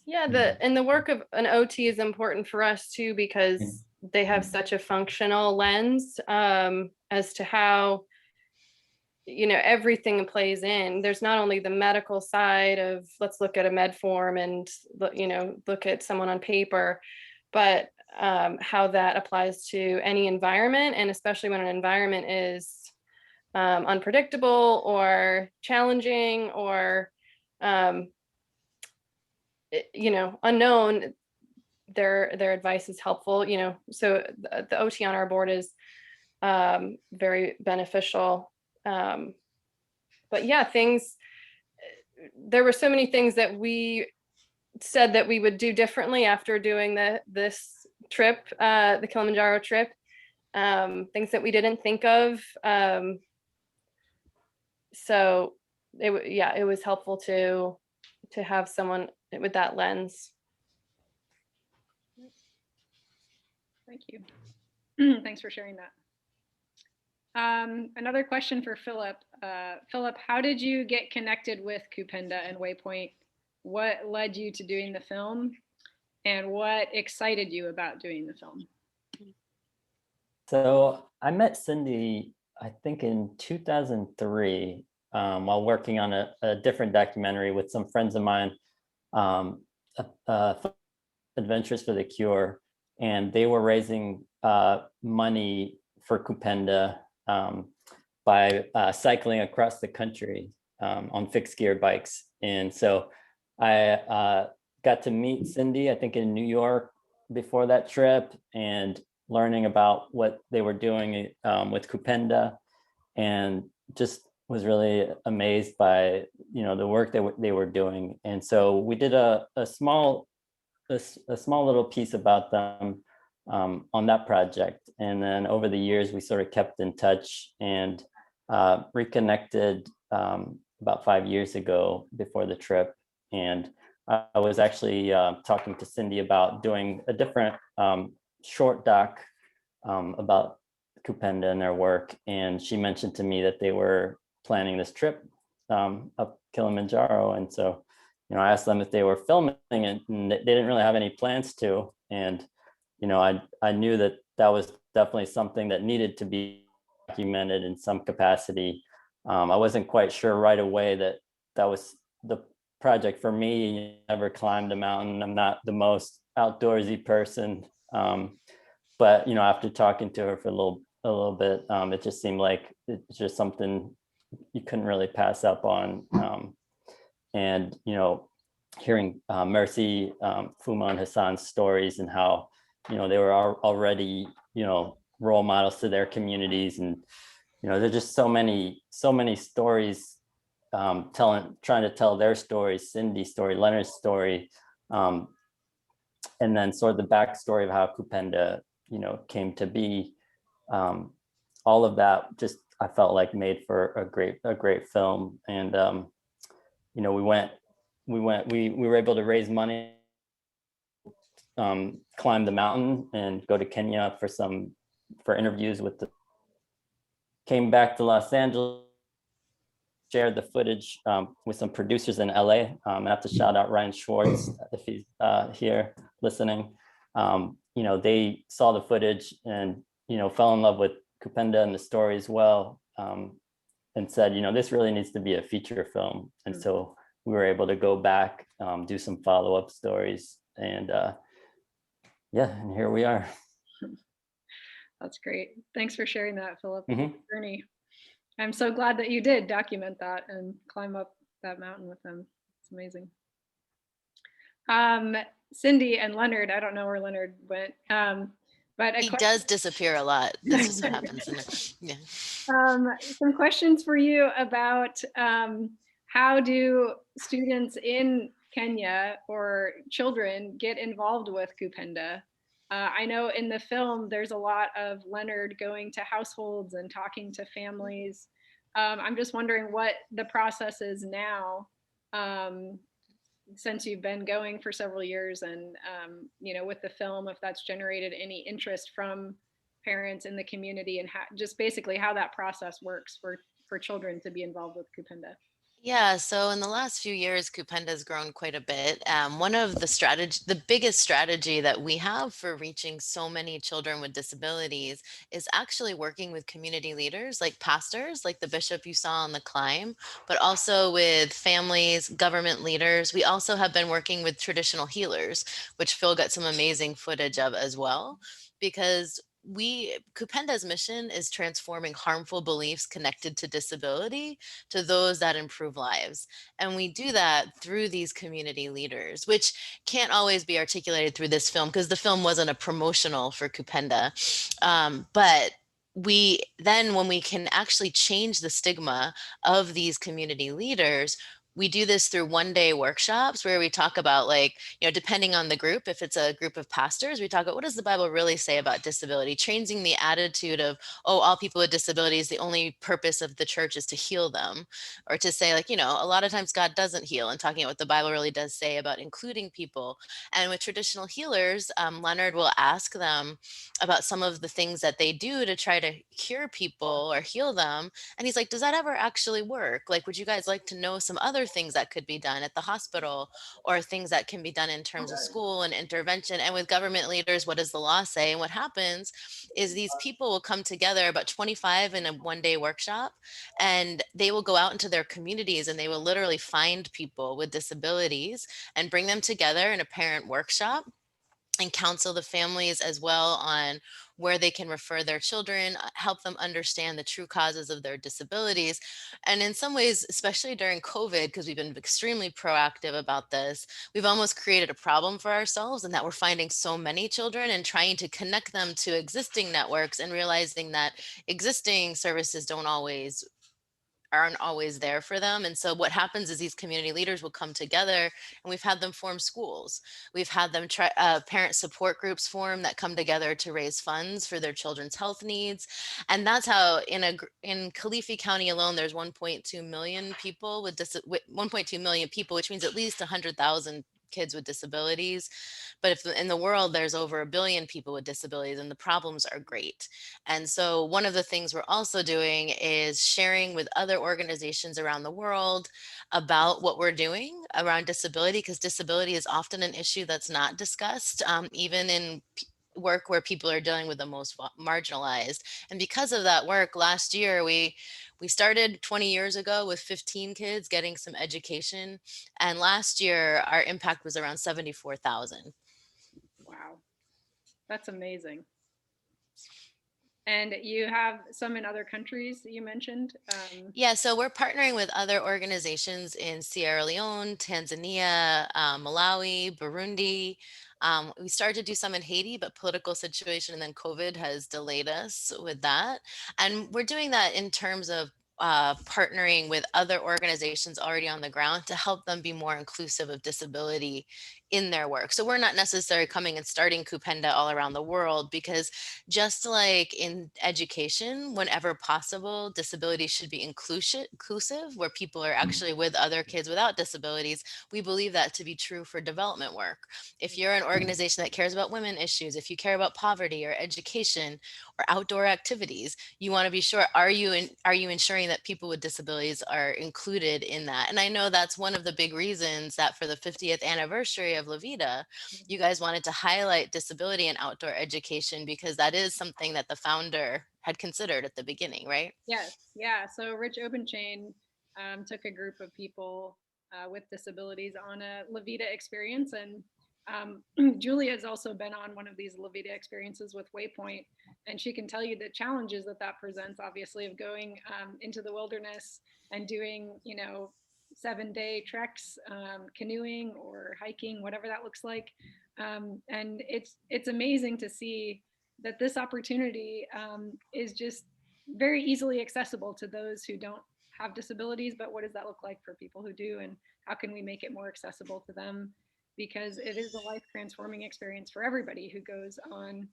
[SPEAKER 8] Yeah, the work of an OT is important for us too, because they have such a functional lens as to how, you know, everything plays in. There's not only the medical side of let's look at a med form and, you know, look at someone on paper, but how that applies to any environment, and especially when an environment is unpredictable or challenging or you know, unknown, their advice is helpful, you know. So the OT on our board is very beneficial. But yeah, there were so many things that we said that we would do differently after doing this trip, the Kilimanjaro trip, things that we didn't think of. So it was helpful to have someone with that lens.
[SPEAKER 3] Thank you. Thanks for sharing that. Another question for Philip. Philip, how did you get connected with Kupenda and Waypoint? What led you to doing the film? And what excited you about doing the film?
[SPEAKER 9] So I met Cindy, I think in 2003, while working on a different documentary with some friends of mine, Adventures for the Cure, and they were raising money for Kupenda by cycling across the country on fixed gear bikes. And so I got to meet Cindy, I think in New York before that trip, and learning about what they were doing with Kupenda, and just was really amazed by, you know, the work that they were doing. And so we did a small little piece about them on that project. And then over the years, we sort of kept in touch and reconnected about 5 years ago before the trip. And I was actually talking to Cindy about doing a different short doc about Kupenda and their work. And she mentioned to me that they were planning this trip up Kilimanjaro. And so, you know, I asked them if they were filming it, and they didn't really have any plans to. And, you know, I knew that was definitely something that needed to be documented in some capacity. I wasn't quite sure right away that was the project for me. You never climbed a mountain. I'm not the most outdoorsy person. But, you know, after talking to her for a little bit, it just seemed like it's just something you couldn't really pass up on. And, you know, hearing Mercy, Fumo and Hassan's stories, and how, you know, they were already, you know, role models to their communities. And, you know, there's just so many stories trying to tell their stories, Cindy's story, Leonard's story, and then sort of the backstory of how Kupenda, you know, came to be. All of that just, I felt like, made for a great film. And you know, we were able to raise money, climb the mountain and go to Kenya for interviews came back to Los Angeles, shared the footage with some producers in LA. I have to shout out Ryan Schwartz if he's here listening. You know, they saw the footage and, you know, fell in love with Kupenda and the story as well, and said, you know, this really needs to be a feature film. And so we were able to go back, do some follow-up stories, and yeah, and here we are.
[SPEAKER 3] That's great. Thanks for sharing that, Philip.
[SPEAKER 9] Mm-hmm.
[SPEAKER 3] Journey. I'm so glad that you did document that and climb up that mountain with them. It's amazing. Cindy and Leonard, I don't know where Leonard went, but
[SPEAKER 1] He does disappear a lot. That's just what happens. Yeah.
[SPEAKER 3] Some questions for you about how do students in Kenya or children get involved with Kupenda? I know in the film there's a lot of Leonard going to households and talking to families. I'm just wondering what the process is now, since you've been going for several years, and you know, with the film, if that's generated any interest from parents in the community, and how, just basically how that process works for children to be involved with Kupenda.
[SPEAKER 1] Yeah, so in the last few years, Kupenda has grown quite a bit. One of the biggest strategy that we have for reaching so many children with disabilities is actually working with community leaders like pastors, like the bishop you saw on the climb, but also with families, government leaders. We also have been working with traditional healers, which Phil got some amazing footage of as well, because Kupenda's mission is transforming harmful beliefs connected to disability to those that improve lives. And we do that through these community leaders, which can't always be articulated through this film because the film wasn't a promotional for Kupenda. But when we can actually change the stigma of these community leaders, we do this through 1-day workshops where we talk about, like, you know, depending on the group, if it's a group of pastors, we talk about what does the Bible really say about disability, changing the attitude of, oh, all people with disabilities, the only purpose of the church is to heal them, or to say, like, you know, a lot of times God doesn't heal, and talking about what the Bible really does say about including people. And with traditional healers, Leonard will ask them about some of the things that they do to try to cure people or heal them. And he's like, does that ever actually work? Like, would you guys like to know some other things that could be done at the hospital, or things that can be done in terms of school and intervention? And with government leaders, what does the law say? And what happens is these people will come together, about 25 in a 1-day workshop, and they will go out into their communities and they will literally find people with disabilities and bring them together in a parent workshop and counsel the families as well on where they can refer their children, help them understand the true causes of their disabilities. And in some ways, especially during COVID, because we've been extremely proactive about this, we've almost created a problem for ourselves, in that we're finding so many children and trying to connect them to existing networks and realizing that existing services aren't always there for them. And so what happens is these community leaders will come together, and we've had them form schools. We've had them try parent support groups form that come together to raise funds for their children's health needs. And that's how in Kilifi County alone, there's 1.2 million people with 1.2 million people, which means at least 100,000 kids with disabilities. But if in the world there's over 1 billion people with disabilities, and the problems are great. And so one of the things we're also doing is sharing with other organizations around the world about what we're doing around disability, because disability is often an issue that's not discussed, even in work where people are dealing with the most marginalized. And because of that work, last year we started 20 years ago with 15 kids getting some education, and last year our impact was around 74,000.
[SPEAKER 3] Wow, that's amazing. And you have some in other countries that you mentioned?
[SPEAKER 1] Yeah, so we're partnering with other organizations in Sierra Leone, Tanzania, Malawi, Burundi. We started to do some in Haiti, but political situation and then COVID has delayed us with that. And we're doing that in terms of partnering with other organizations already on the ground to help them be more inclusive of disability in their work. So we're not necessarily coming and starting Kupenda all around the world, because just like in education, whenever possible, disability should be inclusive, where people are actually with other kids without disabilities. We believe that to be true for development work. If you're an organization that cares about women issues, if you care about poverty or education or outdoor activities, you want to be sure, are you ensuring that people with disabilities are included in that? And I know that's one of the big reasons that for the 50th anniversary of La Vida, you guys wanted to highlight disability and outdoor education, because that is something that the founder had considered at the beginning, right?
[SPEAKER 3] Yes, yeah. So Rich Openchain took a group of people with disabilities on a La Vida experience, and Julia has also been on one of these La Vida experiences with Waypoint, and she can tell you the challenges that presents, obviously, of going into the wilderness and doing, you know, 7-day treks, canoeing or hiking, whatever that looks like. And it's amazing to see that this opportunity is just very easily accessible to those who don't have disabilities, but what does that look like for people who do, and how can we make it more accessible to them? Because it is a life transforming experience for everybody who goes on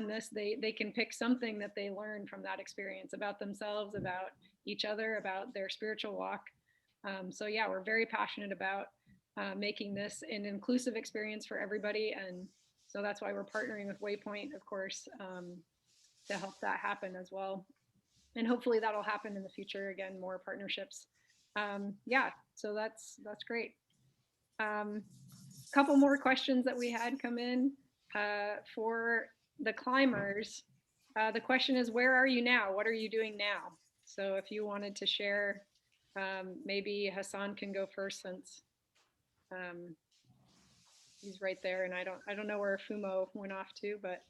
[SPEAKER 3] this. They can pick something that they learn from that experience about themselves, about each other, about their spiritual walk. So yeah, we're very passionate about making this an inclusive experience for everybody, and so that's why we're partnering with Waypoint, of course, to help that happen as well. And hopefully that'll happen in the future. Again, more partnerships. Yeah, so that's great. Couple more questions that we had come in for the climbers. The question is, where are you now? What are you doing now? So if you wanted to share, maybe Hassan can go first, since he's right there, and I don't know where Fumo went off to, but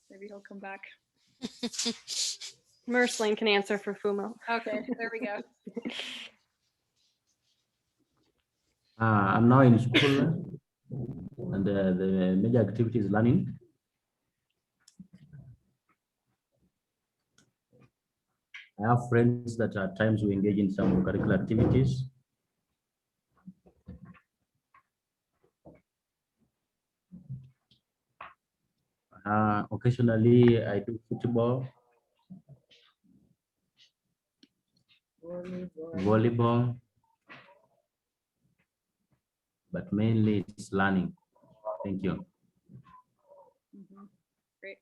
[SPEAKER 3] maybe he'll come back.
[SPEAKER 8] Mereyline can answer for Fumo.
[SPEAKER 3] Okay, there we go.
[SPEAKER 6] I'm now in school, and the major activity is learning. I have friends that at times we engage in some curricular activities. Occasionally, I do football, volleyball, but mainly it's learning. Thank you.
[SPEAKER 3] Great.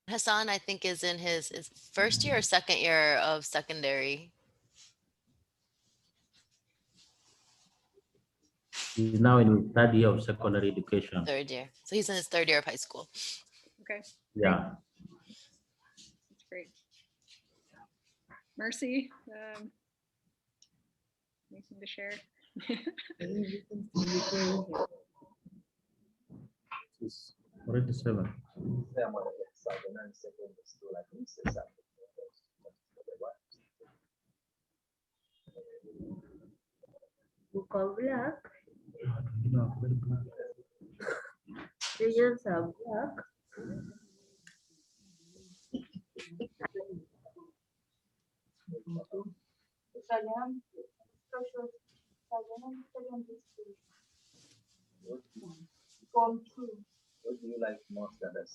[SPEAKER 1] Hassan, I think, is in his first year or second year of secondary.
[SPEAKER 6] He's now in his third year of secondary education.
[SPEAKER 1] Third year. So he's in his third year of high school.
[SPEAKER 3] Okay.
[SPEAKER 6] Yeah.
[SPEAKER 3] That's great. Mercy, anything to share?
[SPEAKER 6] It's already 7.
[SPEAKER 7] Uko black. Regions are black.
[SPEAKER 4] What do you like most of us?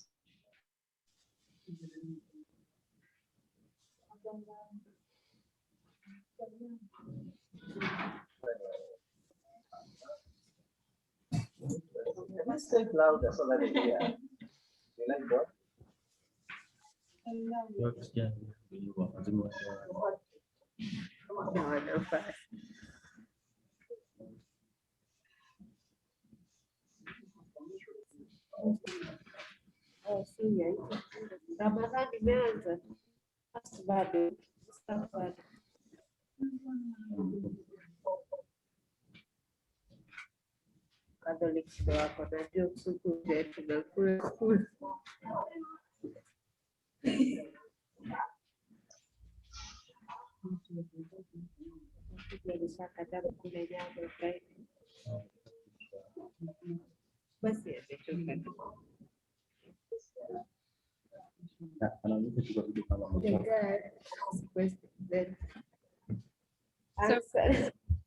[SPEAKER 4] Let's say louder so that they hear. You like what?
[SPEAKER 6] Yeah.
[SPEAKER 7] Ramadhani imeanza. Bado. Safari. Catholic wako najua siku zetu na kule. Basi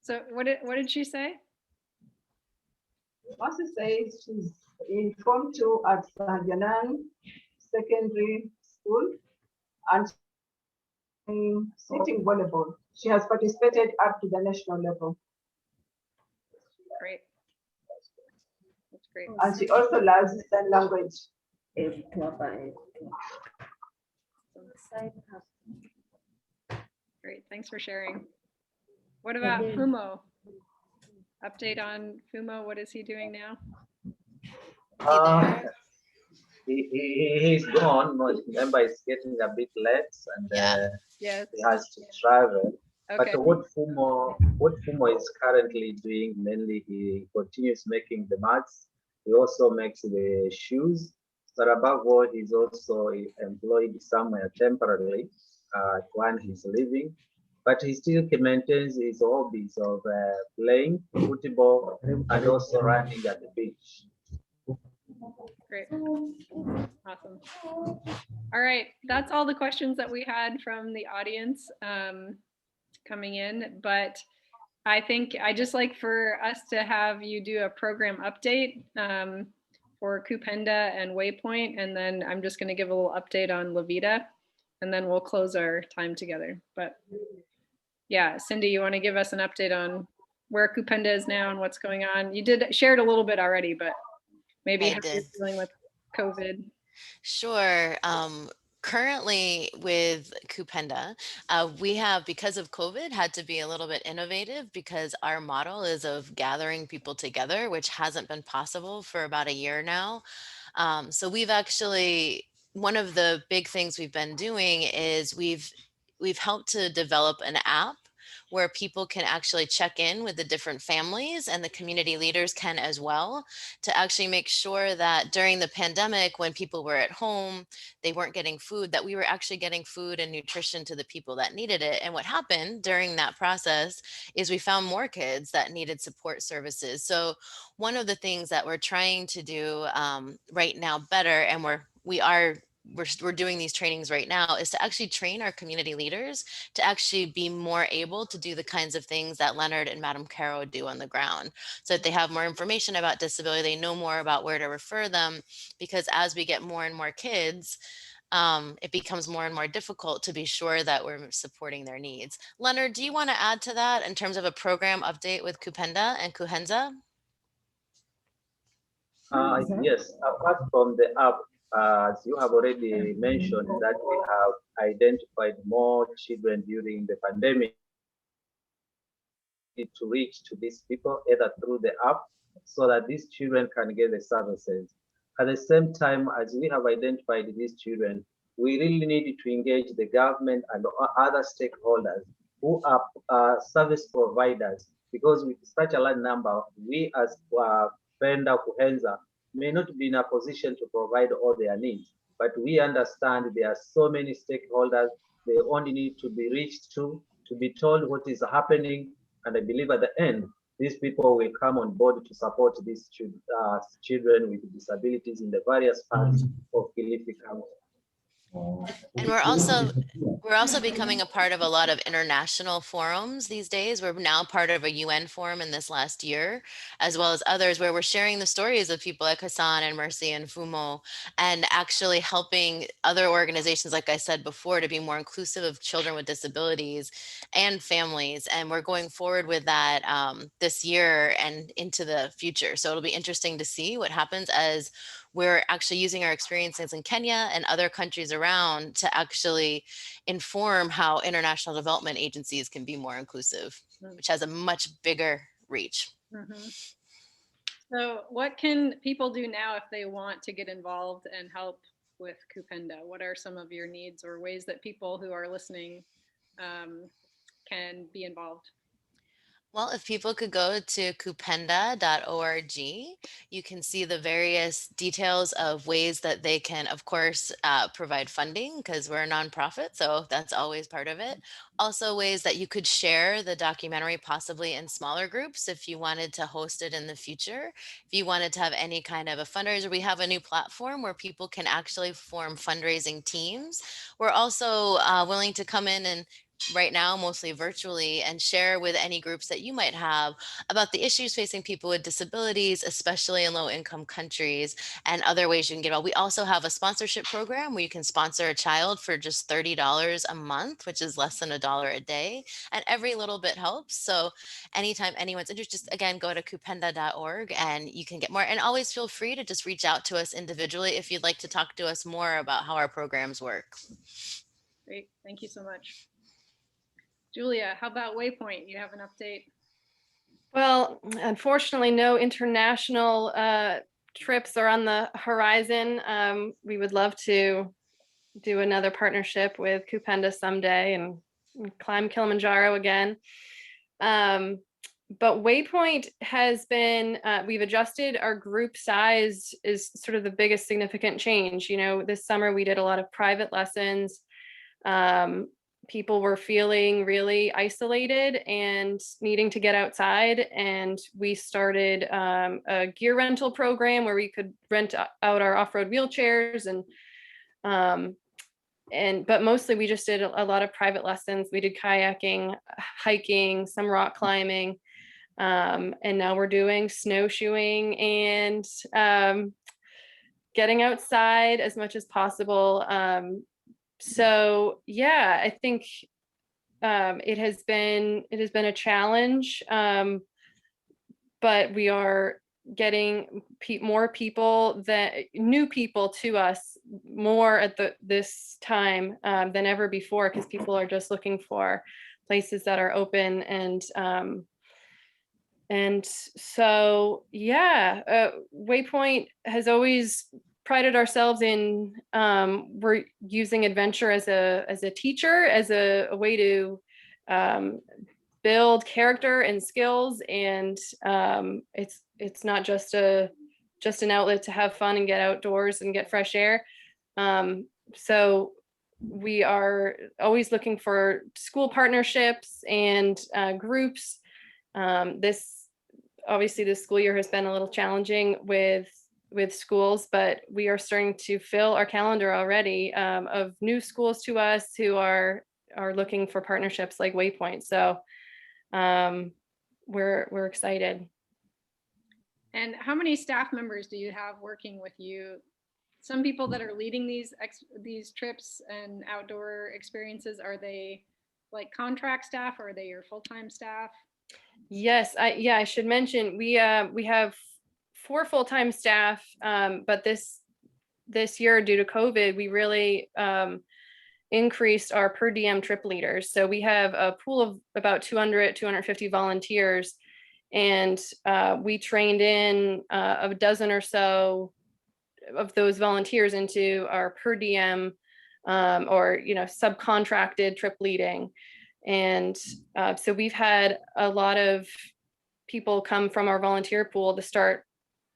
[SPEAKER 3] So what did she say?
[SPEAKER 2] Mercy says she's in Form 2 at Sahajanan Secondary School and sitting volleyball. She has participated up to the national level.
[SPEAKER 3] Great. That's great.
[SPEAKER 2] And she also loves sign language.
[SPEAKER 3] Great, thanks for sharing. What about Fumo? Update on Fumo, what is he doing now?
[SPEAKER 4] He's gone. Remember, it's getting a bit late, and
[SPEAKER 3] Yes.
[SPEAKER 4] he has to travel.
[SPEAKER 3] Okay.
[SPEAKER 4] But what Fumo is currently doing, mainly he continues making the mats. He also makes the shoes. But above all, he's also employed somewhere temporarily when he's living. but he still maintains his hobbies of playing football and also running at the beach.
[SPEAKER 3] Great. Awesome. All right, that's all the questions that we had from the audience coming in, but I think I just like for us to have you do a program update for Kupenda and Waypoint, and then I'm just going to give a little update on La Vida, and then we'll close our time together. But yeah, Cindy, you want to give us an update on where Kupenda is now and what's going on? You did shared a little bit already, but maybe
[SPEAKER 1] I
[SPEAKER 3] how
[SPEAKER 1] did.
[SPEAKER 3] you're dealing with COVID.
[SPEAKER 1] Sure. Currently with Kupenda, we have, because of COVID, had to be a little bit innovative because our model is of gathering people together, which hasn't been possible for about a year now. So we've actually, one of the big things we've been doing is we've helped to develop an app where people can actually check in with the different families, and the community leaders can as well, to actually make sure that during the pandemic, when people were at home, they weren't getting food, that we were actually getting food and nutrition to the people that needed it. And what happened during that process is we found more kids that needed support services. So one of the things that we're trying to do right now better, and we're doing these trainings right now, is to actually train our community leaders to actually be more able to do the kinds of things that Leonard and Madam Caro do on the ground, so that they have more information about disability, they know more about where to refer them, because as we get more and more kids, it becomes more and more difficult to be sure that we're supporting their needs. Leonard, do you want to add to that in terms of a program update with Kupenda and Kuhenza?
[SPEAKER 4] Yes, apart from the app, as you have already mentioned, that we have identified more children during the pandemic to reach to these people, either through the app, so that these children can get the services. At the same time, as we have identified these children, we really need to engage the government and other stakeholders who are service providers, because with such a large number, we as Kupenda, Kuhenza may not be in a position to provide all their needs. But we understand there are so many stakeholders, they only need to be reached to be told what is happening. And I believe at the end, these people will come on board to support these children with disabilities in the various parts of Kilifi County.
[SPEAKER 1] And we're also becoming a part of a lot of international forums these days. We're now part of a UN forum in this last year, as well as others, where we're sharing the stories of people like Hassan and Mercy and Fumo, and actually helping other organizations, like I said before, to be more inclusive of children with disabilities and families. And we're going forward with that this year and into the future. So it'll be interesting to see what happens as we're actually using our experiences in Kenya and other countries around to actually inform how international development agencies can be more inclusive, which has a much bigger reach.
[SPEAKER 3] So what can people do now if they want to get involved and help with Kupenda? What are some of your needs or ways that people who are listening can be involved?
[SPEAKER 1] Well, if people could go to kupenda.org, you can see the various details of ways that they can, of course, provide funding, because we're a nonprofit, so that's always part of it. Also, ways that you could share the documentary possibly in smaller groups if you wanted to host it in the future. If you wanted to have any kind of a fundraiser, we have a new platform where people can actually form fundraising teams. We're also willing to come in and right now, mostly virtually, and share with any groups that you might have about the issues facing people with disabilities, especially in low-income countries, and other ways you can get involved. We also have a sponsorship program where you can sponsor a child for just $30 a month, which is less than $1 a day, and every little bit helps. So anytime anyone's interested, just again, go to kupenda.org and you can get more. And always feel free to just reach out to us individually if you'd like to talk to us more about how our programs work.
[SPEAKER 3] Great, thank you so much. Julia, how about Waypoint? You have an update?
[SPEAKER 8] Well, unfortunately, no international trips are on the horizon. We would love to do another partnership with Kupenda someday and climb Kilimanjaro again. But Waypoint has been, we've adjusted our group size is sort of the biggest significant change. You know, this summer we did a lot of private lessons. people were feeling really isolated and needing to get outside. And we started a gear rental program where we could rent out our off-road wheelchairs but mostly we just did a lot of private lessons. We did kayaking, hiking, some rock climbing. And now we're doing snowshoeing and getting outside as much as possible. So yeah, I think it has been a challenge, but we are getting more people, new people to us more at this time than ever before, because people are just looking for places that are open. And so yeah, Waypoint has always prided ourselves in we're using adventure as a teacher, as a way to build character and skills, and it's not just an outlet to have fun and get outdoors and get fresh air. So we are always looking for school partnerships and groups. Obviously this school year has been a little challenging with schools, but we are starting to fill our calendar already of new schools to us who are looking for partnerships like Waypoint. So we're excited.
[SPEAKER 3] And how many staff members do you have working with you? Some people that are leading these trips and outdoor experiences, are they like contract staff, or are they your full-time staff?
[SPEAKER 8] Yes, I should mention we have 4 full-time staff, but this year due to COVID, we really increased our per diem trip leaders. So we have a pool of about 250 volunteers, and we trained in a dozen or so of those volunteers into our per diem or subcontracted trip leading. And so we've had a lot of people come from our volunteer pool to start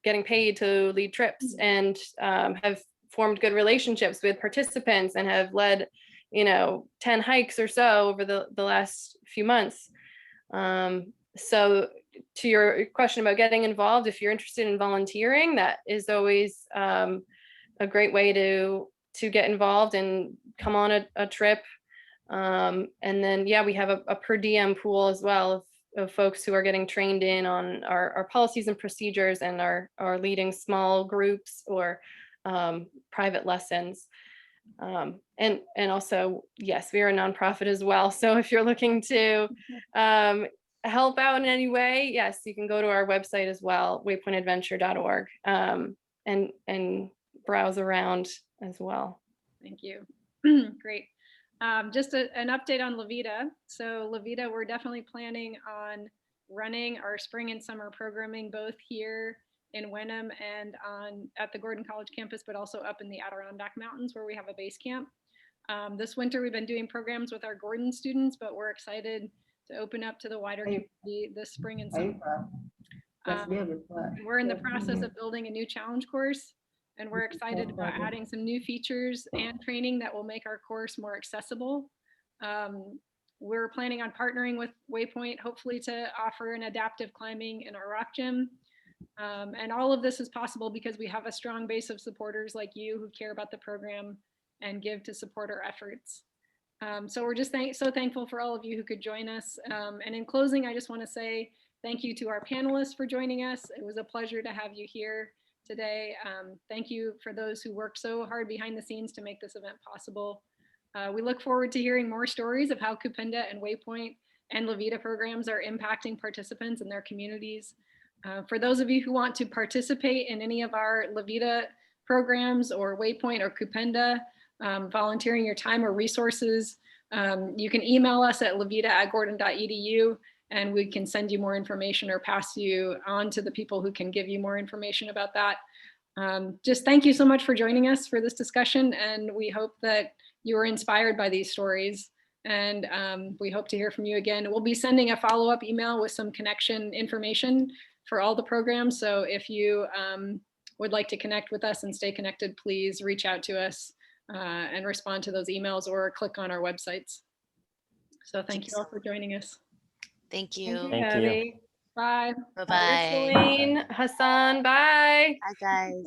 [SPEAKER 8] getting paid to lead trips, and have formed good relationships with participants and have led 10 hikes or so over the last few months. So to your question about getting involved, if you're interested in volunteering, that is always a great way to get involved and come on a trip. And then we have a per diem pool as well of folks who are getting trained in on our policies and procedures, and are leading small groups or private lessons. And also, yes, we are a nonprofit as well. So if you're looking to help out in any way, yes, you can go to our website as well, waypointadventure.org, and browse around as well.
[SPEAKER 3] Thank you. Great. Just an update on La Vida. So La Vida, we're definitely planning on running our spring and summer programming both here in Wenham and at the Gordon College campus, but also up in the Adirondack Mountains where we have a base camp. This winter, we've been doing programs with our Gordon students, but we're excited to open up to the wider community this spring and summer. We're in the process of building a new challenge course, and we're excited about adding some new features and training that will make our course more accessible. We're planning on partnering with Waypoint, hopefully to offer an adaptive climbing in our rock gym. And all of this is possible because we have a strong base of supporters like you who care about the program and give to support our efforts. So we're just so thankful for all of you who could join us. And in closing, I just want to say thank you to our panelists for joining us. It was a pleasure to have you here today. Thank you for those who worked so hard behind the scenes to make this event possible. We look forward to hearing more stories of how Kupenda and Waypoint and La Vida programs are impacting participants in their communities. For those of you who want to participate in any of our La Vida programs or Waypoint or Kupenda, volunteering your time or resources, you can email us at lavida@gordon.edu, and we can send you more information or pass you on to the people who can give you more information about that. Just thank you so much for joining us for this discussion, and we hope that you were inspired by these stories, and we hope to hear from you again. We'll be sending a follow-up email with some connection information for all the programs, so if you would like to connect with us and stay connected, please reach out to us and respond to those emails or click on our websites. So thank you all for joining us.
[SPEAKER 1] Thank
[SPEAKER 8] Thank you,
[SPEAKER 1] you.
[SPEAKER 9] Thank you.
[SPEAKER 8] Abby.
[SPEAKER 3] Bye.
[SPEAKER 1] Bye-bye.
[SPEAKER 8] Celine, Hassan, bye.
[SPEAKER 1] Bye, guys.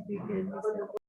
[SPEAKER 7] Because